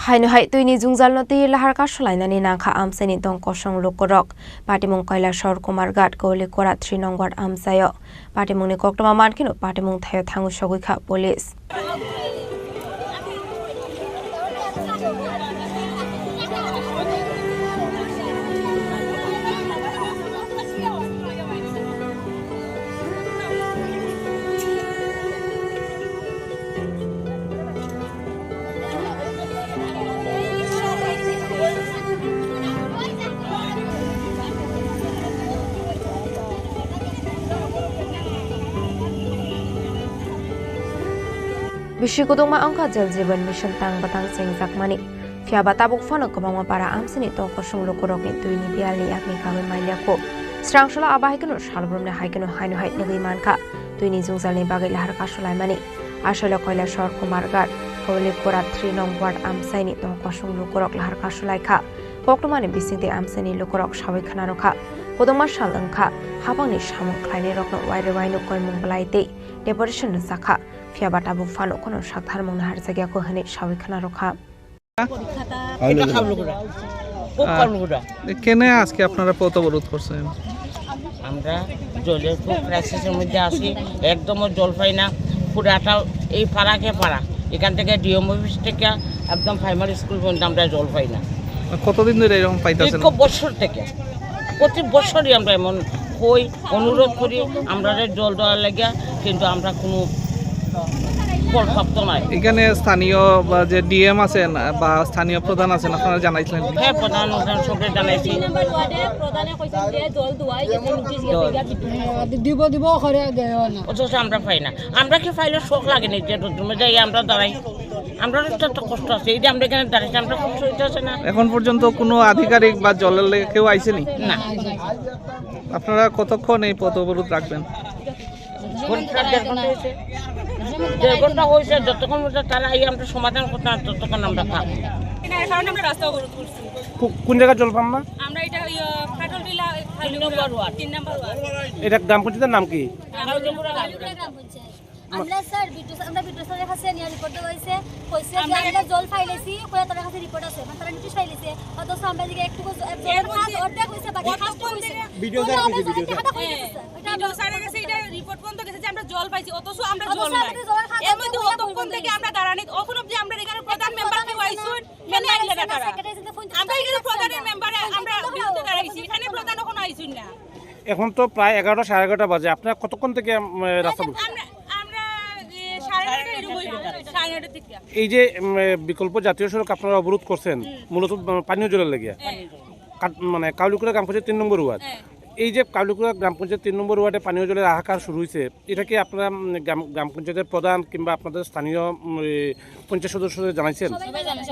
Haino hai tuini jungzal noti lahar ka solainani nakha amseni dong kosong lukorok patimung kailashor kumargat goli kora 3 nongor amsayo patimung ni koktoma mankino patimung thayo thangu sogikha police Bishikuduma angka jel jiban mission tang batang sengjak mani fiaba tabuk fano kabangma para amsini to kosong lukorokni tuini bialni yakni kawe mailako strangshla abahikeno shalbrumne haikeno haino hai nigi manka tuini jungjalni bagai lahar kasolai mani asole koila shor kumargat koli kora 3 nong ward amsaini to kosong lukorok lahar kasolai kha koktomani bisingte amsini lukorok sabai khana rokha kodoma salangkha habangni samung khlaini rokno waire waino koimung balaite deportation sakha Fiaba tabuk fano kono sakthar mungna har jagya ko hane sabai khana rokha কেনে আজকে আপনারা পথ অবরোধ করছেন আমরা জলের খুব ক্রাইসিসের মধ্যে আছি একদম জল পাই না পুরাটা এই পাড়াকে পাড়া এখান থেকে ডিএম অফিস থেকে একদম প্রাইমারি স্কুল পর্যন্ত আমরা জল পাই না কতদিন ধরে এরকম পাইতাছেন এক বছর থেকে প্রতি বছরই আমরা এমন কই অনুরোধ করি আমরা জল দেওয়ার লাগিয়া কিন্তু আমরা কোনো এখানে স্থানীয় বা যে ডিএম আছেন বা স্থানীয় প্রধান আছেন আপনারা জানাইছিলেন হ্যাঁ প্রধান সবকে জানাইছি অথচ আমরা পাই না আমরা কি পাইলে শোক লাগে না যে তুমি যাই আমরা দাঁড়াই আমরা তো কষ্ট আছে এই যে আমরা এখানে দাঁড়াইছি আমরা কষ্ট হইতেছে না এখন পর্যন্ত কোনো আধিকারিক বা জলের কেউ আইসেনি না আপনারা কতক্ষণ এই পথ অবরোধ রাখবেন দেড় ঘন্টা হয়েছে যতক্ষণ তারা আমরা সমাধান করতে ততক্ষণ আমরা থাকবো থাকে না, এর কারণে আমরা রাস্তা অবরোধ করছি। কোন জায়গায় জল পান না? আমরা এটা ফাটল বিলা 3 নম্বর ওয়ার্ড। এটা গ্রাম পঞ্চায়েতের নাম কি? আমরা স্যার আমরা বিদ্যুৎ স্যারের কাছে নিয়ে রিপোর্ট দেওয়া হয়েছে, কইছে যে আমরা জল ফাইলেছি, কইয়া তার কাছে রিপোর্ট আছে, মানে তারা নোটিশ ফাইলেছে, অথচ আমরা দিকে একটু জলের কাজ অর্ধেক হইছে, বাকি কাজ তো হইছে ভিডিও স্যারের কাছে এটা রিপোর্ট পর্যন্ত গেছে যে আমরা জল পাইছি, অথচ আমরা জল নাই। এর মধ্যে কতক্ষণ থেকে আমরা দাঁড়ানি, এখন অবধি আমরা এখানে প্রধান মেম্বার কে আইছুন, মেনে আইলে না তারা। আমরা এখানে প্রধানের মেম্বারে আমরা বিরুদ্ধে দাঁড়াইছি, এখানে প্রধান এখনো আইছুন না। এখন তো প্রায় 11টা 11:30 বাজে, আপনারা কতক্ষণ থেকে রাস্তা এই যে বিকল্প জাতীয় সড়ক আপনারা অবরোধ করছেন মূলত পানীয় জলের লেগে, মানে কাউলিকুড়া গ্রাম পঞ্চায়েত 3 নম্বর ওয়ার্ড, এই যে কাউলিকুড়া গ্রাম পঞ্চায়েত 3 নম্বর ওয়ার্ডে পানীয় জলের হাহাকার শুরু হয়েছে, এটা কি আপনারা গ্রাম পঞ্চায়েতের প্রধান কিংবা আপনাদের স্থানীয় পঞ্চায়েত সদস্যদের জানাইছেন?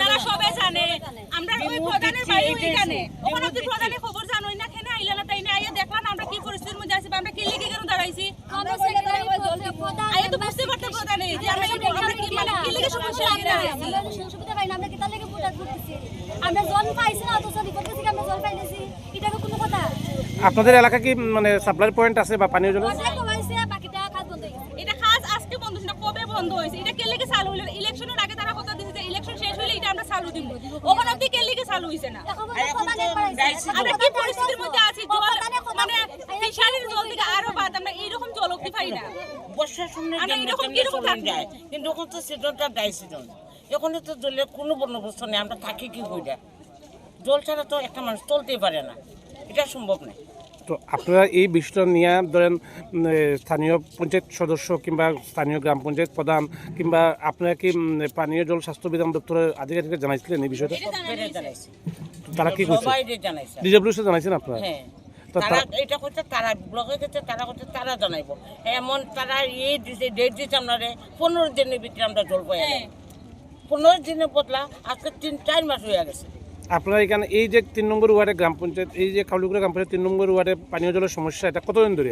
তারা সবাই জানে, আমরা ওই প্রধানের বাড়ি ওইখানে, ওখানে আপনি প্রধানের খবর জানোই না, কেন আইলা না তাই না, আইয়া দেখলাম আমরা কি পরিস্থিতির মধ্যে আছি, আমরা কি লিখে কেন দাঁড়াইছি, আমরা সেক্রেটারি প্রধান আইয়া তো বুঝতে পারতে প্রধানে যে আমরা কি লিখে সমস্যা দাঁড়াইছি, আমরা সুবিধা পাই না, আমরা কি তার লাগি ভোট করতেছি, আমরা জল পাইছি না, অথচ রিপোর্ট থেকে আমরা জল পাইলেছি, এটা কি কোনো কথা? আপনাদের এলাকা কি মানে সাপ্লাই পয়েন্ট আছে বা পানীয় জলের? বাকিটা কাজ বন্ধ হয়ে গেছে। এটা কাজ আজকে বন্ধ হইছে না, কবে বন্ধ হইছে, এটা কে লিখে চালু হইলো? ইলেকশনের আগে তারা কথা দিয়েছে যে ইলেকশন শেষ হইলে এটা আমরা চালু দিব, ওখানে অবধি কে লিখে চালু হইছে না। আমরা কি পরিস্থিতির মধ্যে আছি, জল মানে ফিশারির জল থেকে আরো বাদ, আমরা এইরকম জল অবধি পাই না। বর্ষার সময় যায়, কিন্তু ওখানে তো সিজনটা ডাই সিজন, এখানে তো জলের কোনো বন্দোবস্ত নেই, আমরা থাকি কি কইরা, জল ছাড়া তো একটা মানুষ চলতেই পারে না, এটা সম্ভব নয়। তো আপনারা এই বিষয়টা নিয়ে ধরেন স্থানীয় পঞ্চায়েত সদস্য কিংবা স্থানীয় গ্রাম পঞ্চায়েত প্রধান কিংবা আপনারা কি পানীয় জল স্বাস্থ্য বিধান দপ্তরের আধিকারিককে জানাইছিলেন এই বিষয়টা? তারা কি করছে? ডিডব্লিউসি জানাইছেন আপনারা? হ্যাঁ, তারা এটা করছে, তারা ব্লকে গেছে, তারা করছে, তারা জানাইব। এমন তারা এই দিছে ডেট দিচ্ছে আমরা 15 দিনের ভিতরে আমরা জল পাই, 15 দিনের বদলা আজকে 3-4 মাস হয়ে গেছে। আপনারা এখানে এই যে 3 নম্বর ওয়ার্ডে গ্রাম পঞ্চায়েত, এই যে কাউলিকুড়া গ্রাম পঞ্চায়েত 3 নম্বর ওয়ার্ডে পানীয় জলের সমস্যা, এটা কতদিন ধরে?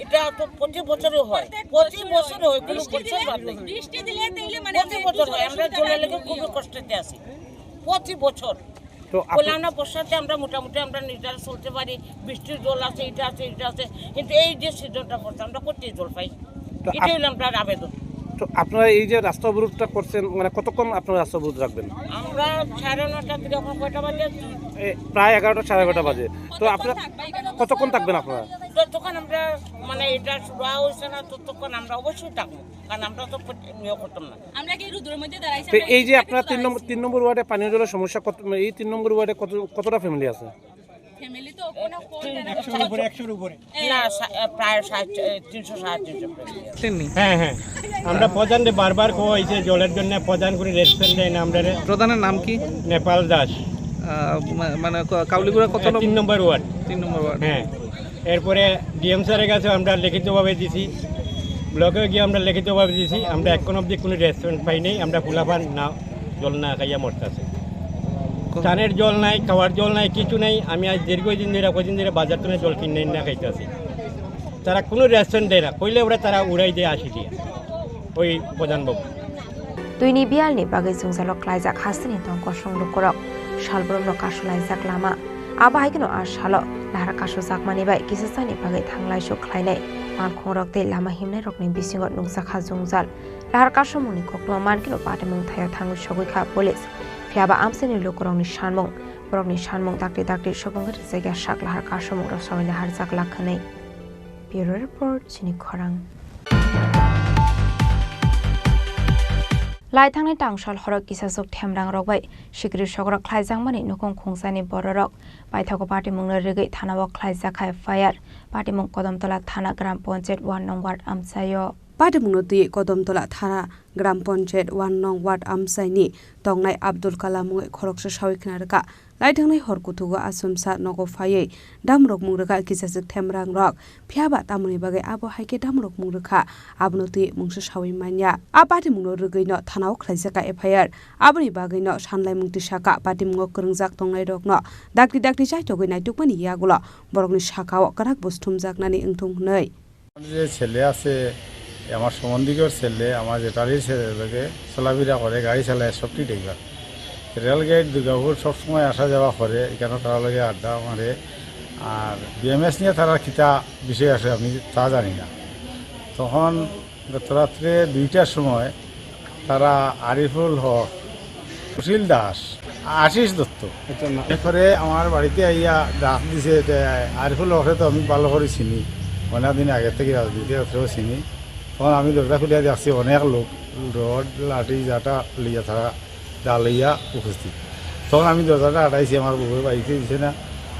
এটা তো 25 বছরই হয়, 25 বছর হয়, কোনো বছর বাদ নেই, বৃষ্টি দিলে তাইলে মানে 25 বছর হয়, আমরা জলের লেগে খুব কষ্টতে আছি 25 বছর। তো বলে আমরা বর্ষাতে আমরা মোটামুটি আমরা নিজেরা চলতে পারি, বৃষ্টির জল আছে, এটা আছে, এটা আছে, কিন্তু এই যে সিজনটা পড়ছে আমরা কোথায় জল পাই, এটাই হলো আপনার আবেদন। তো আপনারা এই যে রাস্তা অবরোধটা করছেন, মানে কতক্ষণ আপনারা রাস্তা অবরোধ রাখবেন? আমরা 9:30 থেকে এখন কয়টা বাজে? প্রায় 11টা 11:30 বাজে। তো আপনারা কতক্ষণ থাকবেন? আপনারা যতক্ষণ আমরা মানে এটা শুরু হয়েছে না ততক্ষণ আমরা অবশ্যই থাকবো, কারণ আমরা তো নিয়োগ করতাম না, আমরা কি রোদের মধ্যে দাঁড়াইছি। তো এই যে আপনারা 3 নম্বর ওয়ার্ডে পানীয় জলের সমস্যা, এই 3 নম্বর ওয়ার্ডে কতটা ফ্যামিলি আছে? ফ্যামিলি তো কোনো 100 উপরে না, প্রায় 300-350। হ্যাঁ হ্যাঁ, আমরা প্রধানকে বারবার কইছে জলের জন্য, প্রধান করে রেসপন্স দেয় না। আমরা প্রধানের নাম কি? নেপাল দাস, মানে কাউলিকুড়া কত 3 নম্বর ওয়ার্ড? 3 নম্বর ওয়ার্ড। হ্যাঁ, এরপরে ডিএম স্যারের কাছে আমরা লিখিতভাবে দিছি, ব্লকে গিয়ে আমরা লিখিতভাবে দিছি, আমরা এখন অবধি কোনো রেসপন্স পাই নাই। আমরা ফুলাফান না জল না খাইয়া মরতেছে, স্নানের জল নাই, খাওয়ার জল নাই, কিছু নাই। আমি আজ দীর্ঘদিন ধরে বাজার থেকে জল কিনে না খাইতেছি, তারা কোনো রেসপন্স দেয় না, কইলে ওরা তারা উড়াই দিয়ে আসি দিয়ে ওই প্রধানবাবু। Tuini bialni bagai sungsalok klaijak hasini tong kosong lukorok salbrom no kasulaijak lama aba haikino ashalo lahar kasujak mani bai kisasani bagai thanglai su khlainai mankhongrok tei lama himnai rokni bisingot nungjakha jungjal lahar kasomoni kokno mankino patemung thayo thangu sogoi police phiaba amsini lukorokni sanmung dakti sobongat jaiga sak lahar kasomung ro soina harjak lakhanai bureau report chini khorang Lai thangnai tangsal horok kisasok themrang rokbai sikri sogrok khlaijangmani nukong khungsani bororok baithago party mungna regai thanao khlaijakhai fire party mung kodamtola thana gram panchayat 1 nong ward amsayo party mungno ti kodamtola thana gram panchayat 1 nong ward amsaini tongnai Abdul Kalam mung khoroksa sawiknarka lai thangnai horkutugo asumsa nogo phaiye damrok mungraka kisasok themrang rok phiaba tamuni bagai abo haike damrok mungraka abnoti mungsa sawi manya a party mungno regai no thanao khlaijaka FIR aboni bagai no sanlai mungti saka party mungo kringjak tongnai rok no dakti chai togoi nai tukmani yagulo borokni sakao karak bustum jaknani ingtung hnei যে ছেলে আছে আমার সম্বন্ধিকর ছেলে আমার জেঠারির ছেলেকে চলাফেরা করে গাড়ি চালায় সবটি দেখবার রেলগেট দুর্গাপুর সবসময় আসা যাওয়া করে, এখানে তারা লাগে আড্ডা মারে। আর বিএমএস নিয়ে তারা কিতা বিষয় আসে আমি তা জানি না। তখন গত রাত্রে 2টার সময় তারা আরিফুল হক, সুশীল দাস, আশিস দত্ত এরপরে আমার বাড়িতে আইয়া ডাক দিছে। আরিফুল হকে তো আমি ভালো করে চিনি, অনেক দিন আগে থেকে রাজনীতিও চিনি। তখন আমি দরজা খুলিয়া দেখছি অনেক লোক রড লাঠি যাটা লইয়া তারা দা লইয়া উপস্থিত। তখন আমি দরজাটা আটাইছি, আমার বউয়ের বাড়িতে দিছে না,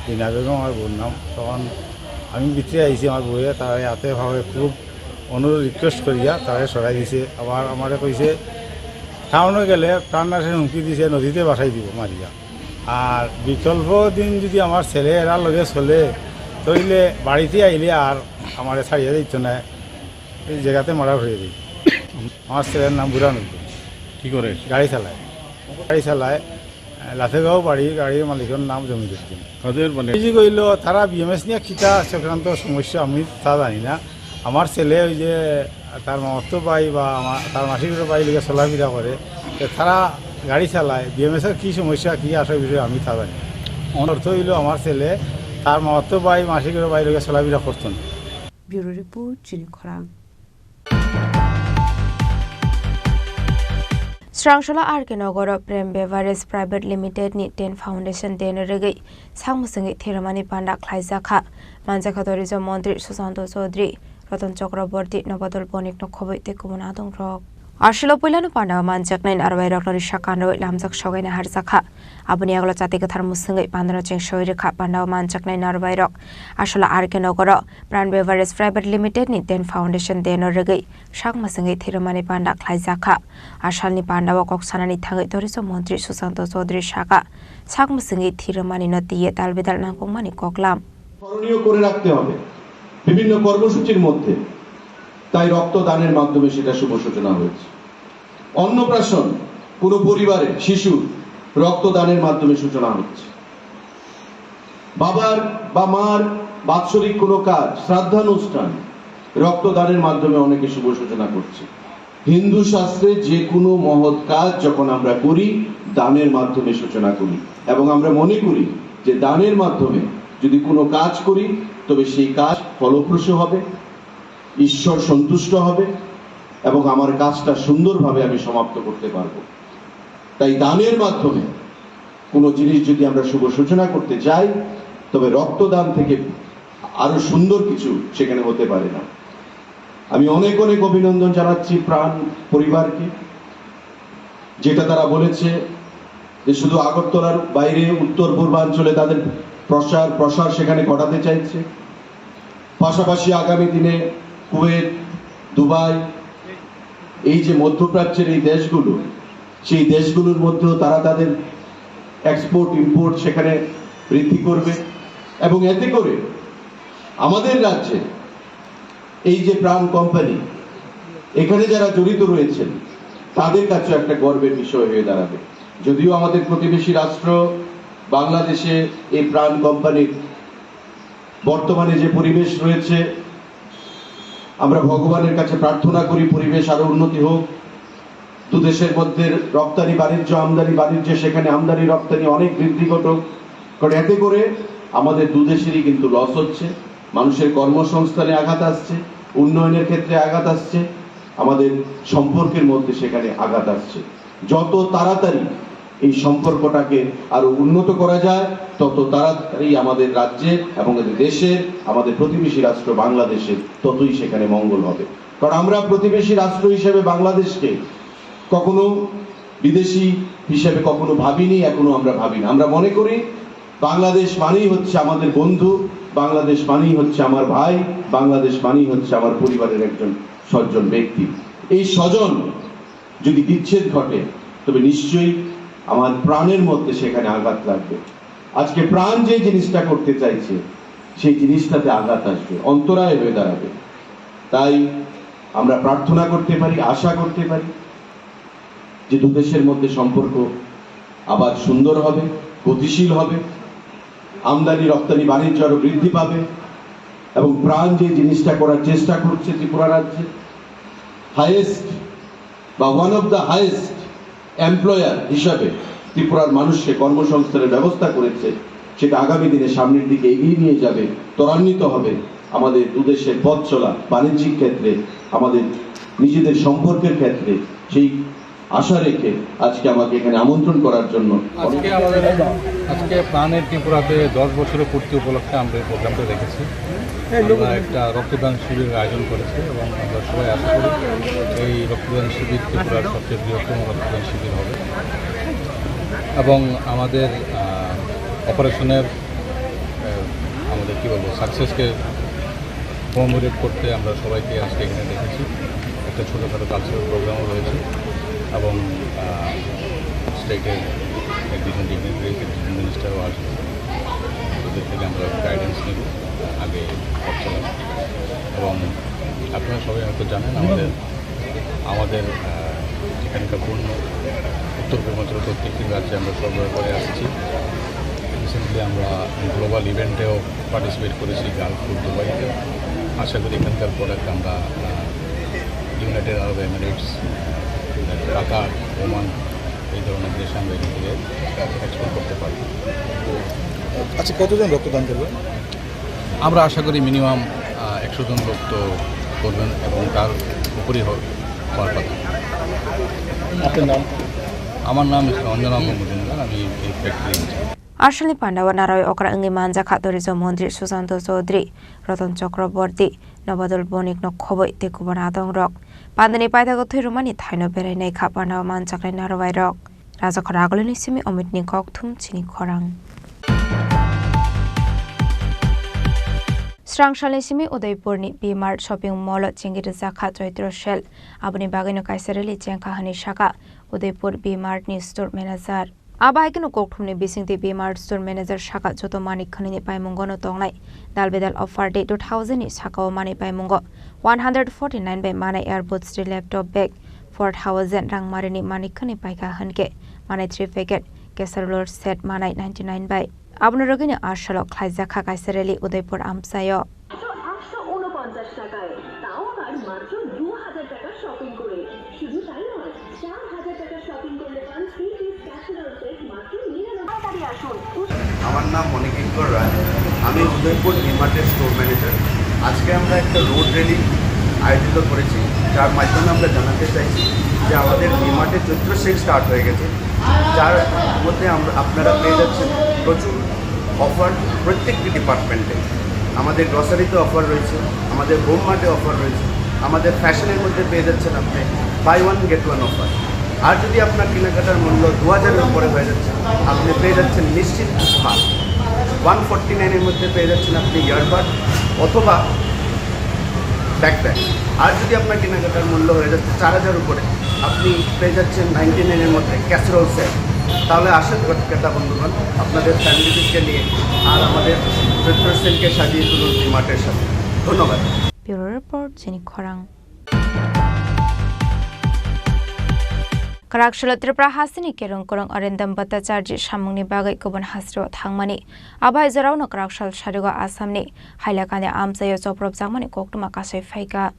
টিনা বেগম আমার বউর নাম। তখন আমি ভিতরে আইছি, আমার বউয়ে তারা হাতে ভাবে খুব অনুরোধ রিকোয়েস্ট করিয়া তারা সরাই দিছে। আবার আমারে কইছে টাউনে গেলে প্রাণনাশের হুমকি দিছে, নদীতে বাসাই দিব মারিয়া। আর বিকল্প দিন যদি আমার ছেলে এরা লগে চলে তইলে বাড়িতে আইলে আর আমার ছাড়িয়ে দিত না, এই জায়গাতে মারা হয়ে দিই। আমার ছেলের নাম বুড়ানুদ্দিন। কি করে? গাড়ি চালায় লাথেগাঁও বাড়ি, গাড়ির মালিকের নাম জমিরুদ্দিন। তাদের মানে কইল তারা বিএমএস নিয়ে কিতা সংক্রান্ত সমস্যা আমি তা জানি না। আমার ছেলে ওই যে তার মামাতো ভাই বা তার মাসির ভাই লিগে চলাফেরা করে, তারা গাড়ি চালায়, বিএমএসের কী সমস্যা কী আসার বিষয়ে আমি তা জানি। অর্থ হইল আমার ছেলে তার মামাতো ভাই মাসির ভাই লিগে চলাফেরা করতো না। ব্যুরো রিপোর্ট, চিনি খরাং। Srangshula RK Nogor Prem Beverage Private Limited ni Ten Foundation Den Regi Sangmusingi Thiramani Panda Klaizakha Manjakhatorizo Montri Susanto Chaudhary Ratan Chakraborty Nobadol Bonik Nokhoboi Tekumana Dongrok Arshilo Pulanu Panda Manjaknain Arwai Roklari Shakano Lamjak Shogaina Harzakha Abuni Aglo Chatikathar Musingi Pandra Cheng Shoirikha Panda Manjaknain Arwai Rok Arshila RK Nogor Prem Beverage Private Limited ni Ten Foundation Den Regi Sangmusingi Thiramani Panda Klaizakha Ashalni Panda Kok Sanani Thangai Torizo Montri Susanto Chaudhary Shaka Sangmusingi Thiramani Natiye Talbidal Nangkumani Koklam স্মরণীয় করে রাখতে হবে বিভিন্ন কর্মসূচির মধ্যে। তাই রক্তদানের মাধ্যমে সেটা শুভ সূচনা হয়েছে। অন্নপ্রাশন পুরো পরিবারে শিশুর রক্তদানের মাধ্যমে সূচনা হচ্ছে। বাবার বা মার বাৎসরিক কোনো কাজ, শ্রাদ্ধানুষ্ঠান রক্তদানের মাধ্যমে অনেকে শুভ সূচনা করছে। হিন্দু শাস্ত্রে যে কোনো মহৎ কাজ যখন আমরা করি দানের মাধ্যমে সূচনা করি, এবং আমরা মনে করি যে দানের মাধ্যমে যদি কোনো কাজ করি তবে সেই কাজ ফলপ্রসূ হবে, ঈশ্বর সন্তুষ্ট হবে এবং আমার কাজটা সুন্দরভাবে আমি সমাপ্ত করতে পারব। তাই দানের মাধ্যমে কোনো জিনিস যদি আমরা শুভ সূচনা করতে চাই তবে রক্তদান থেকে আরো সুন্দর কিছু সেখানে হতে পারে না। আমি অনেক অনেক অভিনন্দন জানাচ্ছি প্রাণ পরিবারকে, যেটা তারা বলেছে যে শুধু আগরতলার বাইরে উত্তর পূর্বাঞ্চলে তাদের প্রসার সেখানে ঘটাতে চাইছে। পাশাপাশি আগামী দিনে কুয়েত, দুবাই, এই যে মধ্যপ্রাচ্যের এই দেশগুলো, সেই দেশগুলোর মধ্যেও তারা তাদের এক্সপোর্ট ইম্পোর্ট সেখানে বৃদ্ধি করবে এবং এতে করে আমাদের রাজ্যে এই যে প্রাণ কোম্পানি এখানে যারা জড়িত রয়েছেন তাদের কাছে একটা গর্বের বিষয় হয়ে দাঁড়াবে। যদিও আমাদের প্রতিবেশী রাষ্ট্র বাংলাদেশে এই প্রাণ কোম্পানির বর্তমানে যে পরিবেশ রয়েছে, আমরা ভগবানের কাছে প্রার্থনা করি পরিবেশ আরো উন্নতি হোক, দু দেশের মধ্যে রপ্তানি বাণিজ্য, আমদানি বাণিজ্য, সেখানে আমদানি রপ্তানি অনেক বৃদ্ধি ঘটুক। কারণ এতে করে আমাদের দু দেশেরই কিন্তু লস হচ্ছে, মানুষের কর্মসংস্থানে আঘাত আসছে, উন্নয়নের ক্ষেত্রে আঘাত আসছে, আমাদের সম্পর্কের মধ্যে সেখানে আঘাত আসছে। যত তাড়াতাড়ি এই সম্পর্কটাকে আরো উন্নত করা যায় তত তাড়াতাড়ি আমাদের রাজ্যে এবং দেশের, আমাদের প্রতিবেশী রাষ্ট্র বাংলাদেশের ততই সেখানে মঙ্গল হবে। কারণ আমরা প্রতিবেশী রাষ্ট্র হিসেবে বাংলাদেশকে কখনো বিদেশি হিসেবে কখনো ভাবিনি, এখনো আমরা ভাবি না। আমরা মনে করি বাংলাদেশ মানেই হচ্ছে আমাদের বন্ধু, বাংলাদেশ মানেই হচ্ছে আমার ভাই, বাংলাদেশ মানেই হচ্ছে আমার পরিবারের একজন সজ্জন ব্যক্তি। এই স্বজন যদি বিচ্ছেদ ঘটে তবে নিশ্চয়ই আমার প্রাণের মধ্যে সেখানে আঘাত লাগবে। আজকে প্রাণ যে জিনিসটা করতে চাইছে সেই জিনিসটাতে আঘাত আসবে, অন্তরায় হয়ে দাঁড়াবে। তাই আমরা প্রার্থনা করতে পারি, আশা করতে পারি যে দু দেশের মধ্যে সম্পর্ক আবার সুন্দর হবে, গতিশীল হবে, আমদানি রপ্তানি বাণিজ্য আরো বৃদ্ধি পাবে এবং প্রাণ যে জিনিসটা করার চেষ্টা করছে ত্রিপুরা রাজ্যে, হাইয়েস্ট বা one of the highest employer হিসাবে ত্রিপুরার মানুষকে কর্মসংস্থানের ব্যবস্থা করেছে, সেটা আগামী দিনে সামনের দিকে এগিয়ে নিয়ে যাবে, ত্বরান্বিত হবে আমাদের দুদেশের পথ চলা, বাণিজ্যিক ক্ষেত্রে, আমাদের নিজেদের সম্পর্কের ক্ষেত্রে। সেই আশা রেখে আজকে আমাকে এখানে আমন্ত্রণ করার জন্য আজকে প্রাণের ত্রিপুরাতে 10 বছরের পূর্তি উপলক্ষে আমরা এই প্রোগ্রামটা রেখেছি। আমরা একটা রক্তদান শিবিরের আয়োজন করেছি এবং আমরা সবাই আশা করি এই রক্তদান শিবির ত্রিপুরার সবচেয়ে বৃহত্তম রক্তদান শিবির হবে এবং আমাদের অপারেশনের আমাদের কী বলবো সাকসেসকে কমেমোরেট করতে আমরা সবাইকে আজকে এখানে দেখেছি। একটা ছোটোখাটো কালচারাল প্রোগ্রামও রয়েছে এবং স্টেটের একজন ডিগ্রি মিনিস্টারও আসবে, ওদের থেকে আমরা গাইডেন্স নিব আগে চলাম। এবং আপনারা সবাই হয়তো জানেন আমাদের এখানকার পূর্ণ উত্তর পূর্বাঞ্চলের প্রত্যেকটি রাজ্যে আমরা সরবরাহ করে আসছি। রিসেন্টলি আমরা গ্লোবাল ইভেন্টেও পার্টিসিপেট করেছি গালফ ফুড দুবাইতে। আশা করি এখানকার প্রোডাক্ট আমরা ইউনাইটেড আরব এমিরেটস, কাতার, ওমান এই ধরনের দেশে আমরা এখান থেকে এক্সপোর্ট করতে পারি। আচ্ছা, কতজন রক্তদান করবেন? আমরা আশা করি মিনিমাম 100 জন লোক তো করবেন এবং তার উপরই হওয়ার কথা। আপনার নাম? আমার নাম অঞ্জনা মজুমদার, আমি এই ফ্যাক্টরি। আর্শালি পান্ডাওয়া নারায় অকরা ইঙ্গি মানজা খাতরিজ মন্ত্রী সুশান্ত চৌধুরী, রতন চক্রবর্তী, নবাদল বণিক নখবই তেকুবার আদং রক পান্দানি পায়দাগত রুমানি থাইনো বেরাইনাই খা পান্ডাওয়া মানচাকলাই নারবাই রক রাজা খরা আগলনি সিমি অমিতনি ককথুম চিনি খরাং স্রাংশালনি সিমি উদয়পুরনি বিমার্ট শপিং মল চিঙ্গির জাখা চৈত্র শেল আবনি বাগাইনো কাইসারেলি চেংখাহানি শাখা উদয়পুর বিমার্টনি স্টোর ম্যানেজার আবাইকেনো কোকঠুমনি বিসিংতি বিমার্ট স্টোর ম্যানেজার শাখা যত মানিক খানিনি পাইমুঙ্গনো তংনাই দালবেদাল অফার ডে 2000 ni শাখাও মানি পাইমুঙ্গ 149 বাই মানাই এয়ারবুড স্টিল ল্যাপটপ ব্যাগ 4000 রাং মারিনি মানিক খানি পাইকা হানকে মানাই 3 প্যাকেট কেসারোলর সেট মানাই 99 বাই আবনো রগিনি আশালক খাইজাখা কাইসারেলি উদয়পুর আমসায় 149 টাকায়, তাও আবার মাত্র 2000 টাকা শপিং করে। শুধু তাই নয়, 4000 টাকা শপিং করলে পান 3 পিস ক্যাসেরোল সেট মাত্র 99 টাকায়। আসুন। আমার নাম মণিকিঙ্কর রায়, আমি উদয়পুর ডিমার্টের স্টোর ম্যানেজার। আজকে আমরা একটা রোড র্যালি আয়োজিত করেছি, যার মাধ্যমে আমরা জানাতে চাইছি যে আমাদের ডিমার্টের চৈত্র সেল স্টার্ট হয়ে গেছে, যার মধ্যে আপনারা পেয়ে যাচ্ছেন প্রচুর অফার প্রত্যেকটি ডিপার্টমেন্টে। আমাদের গ্রসারিতে অফার রয়েছে, আমাদের হোম মার্টে অফার রয়েছে, আমাদের ফ্যাশনের মধ্যে পেয়ে যাচ্ছেন আপনি buy one get one offer. আর যদি আপনার কেনাকাটার মূল্য 2000-এর উপরে হয়ে যাচ্ছে, আপনি পেয়ে যাচ্ছেন নিশ্চিত উপহার। 149-এর মধ্যে পেয়ে যাচ্ছেন আপনি ইয়ারবাড অথবা ব্যাকপ্যাক। আর যদি আপনার কেনাকাটার মূল্য হয়ে যাচ্ছে 4000 উপরে, আপনি পেয়ে যাচ্ছেন 99-এর মধ্যে ক্যাসেরোল সেট। তাহলে আসেন ক্রেতা বন্ধুগণ, আপনাদের ফ্যামিলিকে নিয়ে আর আমাদের চৈত্র সেলকে সাজিয়ে তুলুন ডিমার্টের সাথে। ধন্যবাদ। ব্যুরো রিপোর্ট চিনি খরাং Karakshula Tripura Hasini Kerung Kurung Arindam Bhattacharya Shamungni Bagai Kuban Hasro Thangmani Abai Zarauno Karakshal Shariga Asamni Hailakane Amsayo Soprop Zamani Koktuma Kasai Faika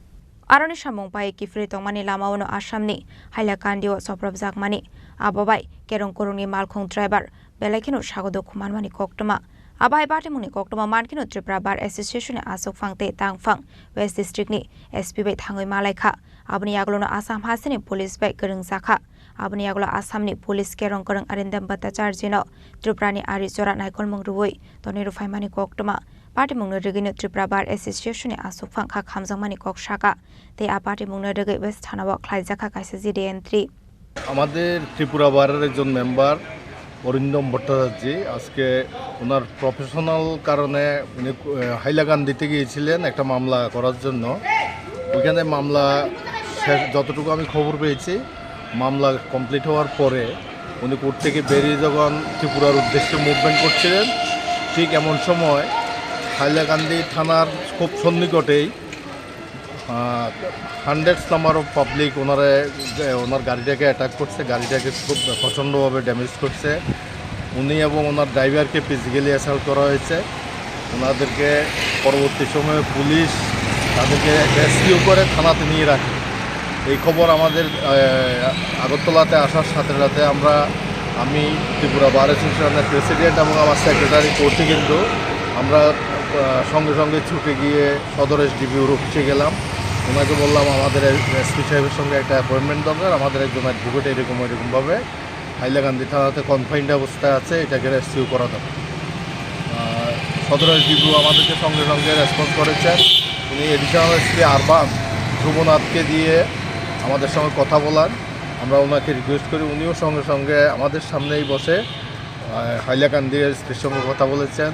Aroni Shamung Pai Kifri Tongmani Lamauno Ashamni Hailakandio Soprop Zakmani Ababai Kerung Kurungi Malkung Driver Belakino Shagodo Kumanmani Koktuma Abai Batimuni Koktuma Markino Tripura Bar Association Asok Fangte Tangfang West District ni SP Bai Thangoi Malaika Abni Aglono Asam Hasini Police Bai Kerung Zakha Abni Aglo Asamni Police Kerong Kerong Arindam Bhattacharya no Triprani Ari Jora Naikol Mungrui Toniru Faimani Koktuma Party Mungno Regino Tripura Bar Association Asok Fangka Khamzangmani Kok Shaka They are Party Mungno Regi West Hanawa Klaizaka Kaisasi DN3 আমাদের ত্রিপুরা বারের একজন member Arindam Bhattacharya আজকে ওনার professional কারণে উনি হাইলাকান দিতে গিয়েছিলেন একটা মামলা করার জন্য। ওইখানে মামলা শেষ যতটুকু আমি খবর পেয়েছি মামলা কমপ্লিট হওয়ার পরে উনি কোর্ট থেকে বেরিয়ে যখন ত্রিপুরার উদ্দেশ্যে মুভমেন্ট করছিলেন ঠিক এমন সময় হাইলাকান্দি থানার খুব সন্নিকটেই হান্ড্রেডস নাম্বার অফ পাবলিক ওনার গাড়িটাকে অ্যাটাক করছে, গাড়িটাকে খুব প্রচণ্ডভাবে ড্যামেজ করছে। উনি এবং ওনার ড্রাইভারকে ফিজিক্যালি অ্যাসাল্ট করা হয়েছে। ওনাদেরকে পরবর্তী সময়ে পুলিশ তাদেরকে রেস্কিউ করে থানাতে নিয়ে রাখে। এই খবর আমাদের আগরতলাতে আসার সাথে সাথে আমরা আমি ত্রিপুরা বার অ্যাসোসিয়েশনের প্রেসিডেন্ট এবং আমার সেক্রেটারি করতে কিন্তু আমরা সঙ্গে সঙ্গে ছুটে গিয়ে সদর এসডিপি অফিসে গেলাম। ওনাকে বললাম আমাদের এসপি সাহেবের সঙ্গে একটা অ্যাপয়েন্টমেন্ট দরকার, আমাদের একজন অ্যাডভোকেট এরকমভাবে হাইলাকান্দি থানাতে কনফাইন্ড অবস্থায় আছে, এটাকে রেস্কিউ করা দরকার। সদর এসডিপি আমাদেরকে সঙ্গে সঙ্গে রেসপন্স করেছেন। উনি এডিশনাল এসপি আরবান ধ্রুবনাথকে দিয়ে আমাদের সঙ্গে কথা বলান। আমরা ওনাকে রিকোয়েস্ট করি, উনিও সঙ্গে সঙ্গে আমাদের সামনেই বসে হাইলাকান্দির এসপির সঙ্গে কথা বলেছেন।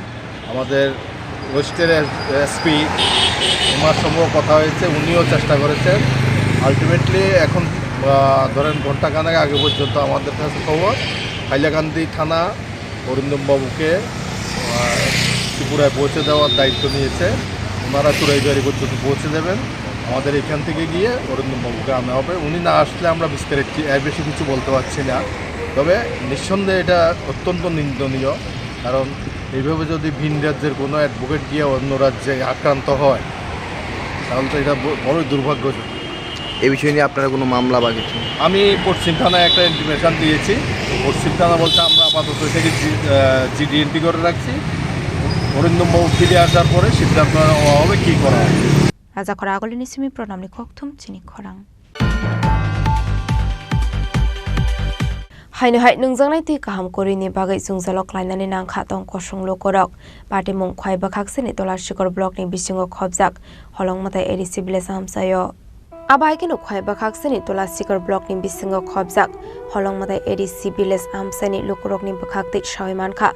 আমাদের ওয়েস্টের এসপি ওনার সঙ্গেও কথা হয়েছে, উনিও চেষ্টা করেছেন। আলটিমেটলি এখন ধরেন ঘণ্টাখানেক আগে পর্যন্ত আমাদের কাছে খবর হাইলাকান্দি থানা অরিন্দমবাবুকে ত্রিপুরায় পৌঁছে দেওয়ার দায়িত্ব নিয়েছে। ওনারা চুরাইবাড়ি পর্যন্ত পৌঁছে দেবেন, আমাদের এখান থেকে গিয়ে অরিন্দমবাবুকে আনা হবে। উনি না আসলে আমরা বিস্তারিত এর বেশি কিছু বলতে পারছি না। তবে নিঃসন্দেহে এটা অত্যন্ত নিন্দনীয়, কারণ এইভাবে যদি ভিন রাজ্যের কোনো অ্যাডভোকেট গিয়ে অন্য রাজ্যে আক্রান্ত হয় তাহলে তো এটা বড়ই দুর্ভাগ্যজনক। এই বিষয় নিয়ে আপনারা কোনো মামলা বা কিছু? আমি পশ্চিম থানায় একটা ইন্টিমেশন দিয়েছি। পশ্চিম থানা বলছে আমরা আপাতত এটাকে জিডিএনটি করে রাখছি, অরিন্দমবাবু ফিরে আসার পরে সিদ্ধান্ত নেওয়া হবে কী করা হবে। রাজা খরা আগলিনি সিমি প্রণামনি ককথুম চিনি খরাং हाइनोहाय नोंजोंनाय ति गाहाम करिनि बागै जुंजालक लायनानै नांखा दं कसंलो करक पार्टी मुं खय बखाक्सिनि तलाशिकर ब्लकनि बिसिङाव खबजाक हलंमाथाय एडिसि भिलेज हामसायो आबायकिनो खय बखाक्सिनि तलाशिकर ब्लकनि बिसिङाव खबजाक हलंमाथाय एडिसि भिलेज हामसानि लुकरकनि बखाक्ति सावैमानखा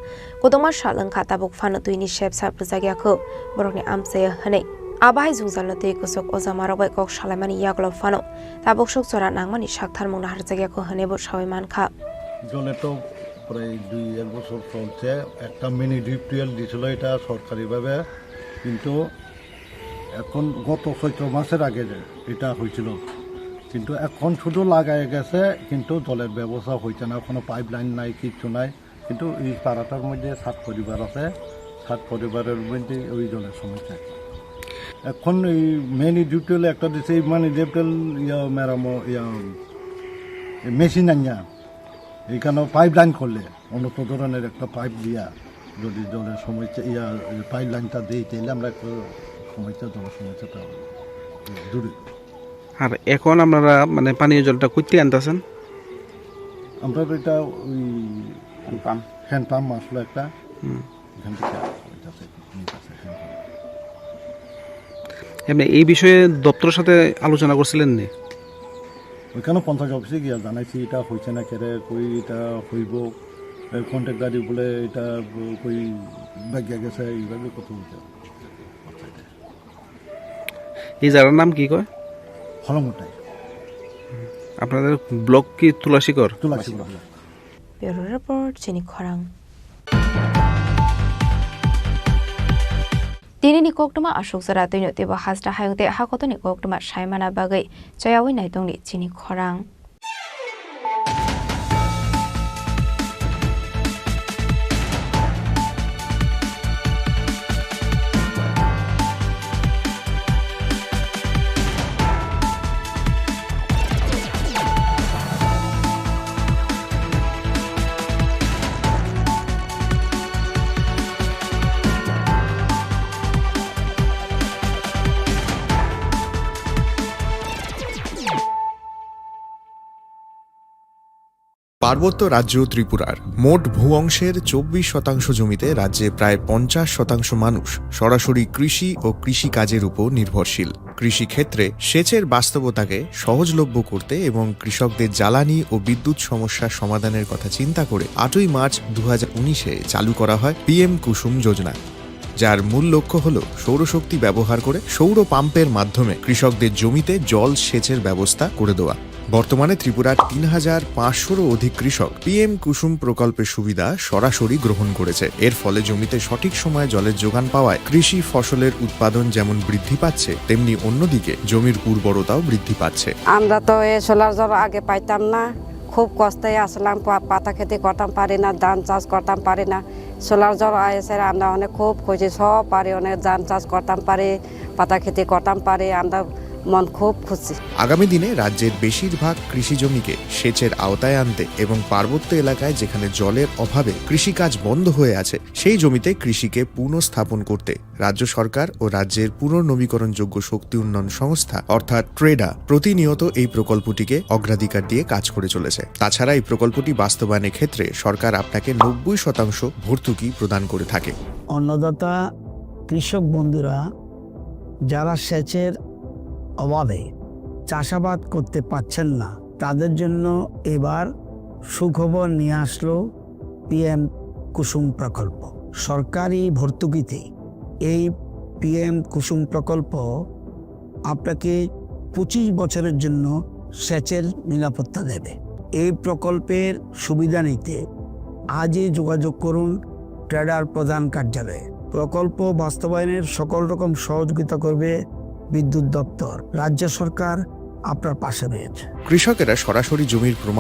गदमा सालंखा ताबुक फानो दुइनि शेप साप्रजागियाखौ बरकनि आमसायो हनै आबाय जुंजालनो ति कुसक अजामारबाय कक सालायमानि यागल फानो ताबुक सक जरा नांमानि साकथार मुंना हारजागियाखौ हनैबो सावैमानखा জলে তো প্রায় 2-1 বছর চলছে। একটা মিনি ডিপ টিউবওয়েল দিয়েছিল এটা সরকারিভাবে, কিন্তু এখন গত চৈত্র মাসের আগে এটা হয়েছিল, কিন্তু এখন শুধু লাগাই গেছে, কিন্তু জলের ব্যবস্থা হয়েছে না, কোনো পাইপ লাইন নাই, কিচ্ছু নাই। কিন্তু এই পাড়াটার মধ্যে 7 পরিবার আছে, 7 পরিবারের মধ্যে ওই জলের সমস্যা। এখন এই মিনি ডিপ টিউবওয়েল একটা দিচ্ছে, মানে ডিপ টিউবওয়েল মেরামো মেশিন আনিয়া এইখানে পাইপ লাইন করলে উন্নত ধরনের একটা পাইপ দিয়া যদি জলের সমস্যা পাইপ লাইনটা দিই তাহলে আমরা একটু সমস্যা জলের সমস্যাটা দূরে। আর এখন আপনারা মানে পানীয় জলটা কইতে আনতেছেন? আমরা এটা ওই হ্যান্ড পাম্প আসলো একটা, এখান থেকে এমনি এই বিষয়ে দপ্তরের সাথে আলোচনা করছিলেন নি? ওইখানে পঞ্চায়েত অফিসে গিয়া জানাইছি এটা হয়েছে না কেরে, কই এটা হইব, কন্ট্রাক্টারি বলে এটা কই ব্যাগিয়া গেছে, এইভাবে কত হইতে। এই জায়গার নাম কি কয়? হলংমটাই। আপনাদের ব্লক কি তুলাসীকর? তুলাসীকর। ব্যুরো রিপোর্ট চিনি খরাং दिनैनि कोकटमा अशोक जरा दैनो तेबो हाजरा हायंते हाकतनि कोकटमा सायमाना बागै जयावै नायदंनि चिनि खरां পার্বত্য রাজ্য ত্রিপুরার মোট ভূ অংশের 24% জমিতে রাজ্যে প্রায় 50% মানুষ সরাসরি কৃষি ও কৃষিকাজের উপর নির্ভরশীল। কৃষিক্ষেত্রে সেচের বাস্তবতাকে সহজলভ্য করতে এবং কৃষকদের জ্বালানি ও বিদ্যুৎ সমস্যার সমাধানের কথা চিন্তা করে 8ই মার্চ 2019-এ চালু করা হয় পিএম কুসুম যোজনা, যার মূল লক্ষ্য হল সৌরশক্তি ব্যবহার করে সৌর পাম্পের মাধ্যমে কৃষকদের জমিতে জল সেচের ব্যবস্থা করে দেওয়া। বর্তমানে ত্রিপুরার 3500-রও অধিক কৃষক পিএম কুসুম প্রকল্পের সুবিধা সরাসরি গ্রহণ করেছে। এর ফলে জমিতে সঠিক সময়ে জলের যোগান পাওয়ায় কৃষি ফসলের উৎপাদন যেমন বৃদ্ধি পাচ্ছে, তেমনি অন্যদিকে জমির উর্বরতাও বৃদ্ধি পাচ্ছে। আমরা তো এই সোলার জল আগে পাইতাম না, খুব কষ্টে আসলাম, পাতা খেতে করতাম পারি না, ধান চাষ করতাম পারি না। সোলার জল এসে আমরা অনেক খুব খুশি, সব পারি, অনেক ধান চাষ করতাম পারি, পাতা খেতে করতাম পারি। আমরা মন খুব খুশি। আগামী দিনে রাজ্যের বেশিরভাগ কৃষি জমিকে সেচের আওতায় আনতে এবং পার্বত্য এলাকায় যেখানে জলের অভাবে কৃষিকাজ বন্ধ হয়ে আছে সেই জমিতে কৃষিকে পুনঃস্থাপন করতে রাজ্য সরকার ও রাজ্যের পুনর্নবীকরণযোগ্য শক্তি উন্নয়ন সংস্থা অর্থাৎ ট্রেডা প্রতিনিয়ত এই প্রকল্পটিকে অগ্রাধিকার দিয়ে কাজ করে চলেছে। তাছাড়া এই প্রকল্পটি বাস্তবায়নের ক্ষেত্রে সরকার আপনাকে 90% ভর্তুকি প্রদান করে থাকে। অন্নদাতা কৃষক বন্ধুরা যারা সেচের অভাবে চাষাবাদ করতে পারছেন না তাদের জন্য এবার সুখবর নিয়ে আসলো পিএম কুসুম প্রকল্প। সরকারি ভর্তুকিতে এই পিএম কুসুম প্রকল্প আপনাকে 25 বছরের জন্য সেচের নিরাপত্তা দেবে। এই প্রকল্পের সুবিধা নিতে আজই যোগাযোগ করুন ট্রেডার প্রধান কার্যালয়ে। প্রকল্প বাস্তবায়নের সকল রকম সহযোগিতা করবে বিদ্যুৎ দপ্তর। রাজ্য সরকার আপনার পাশে রয়েছে। কৃষকেরা সরাসরি জমির প্রমাণ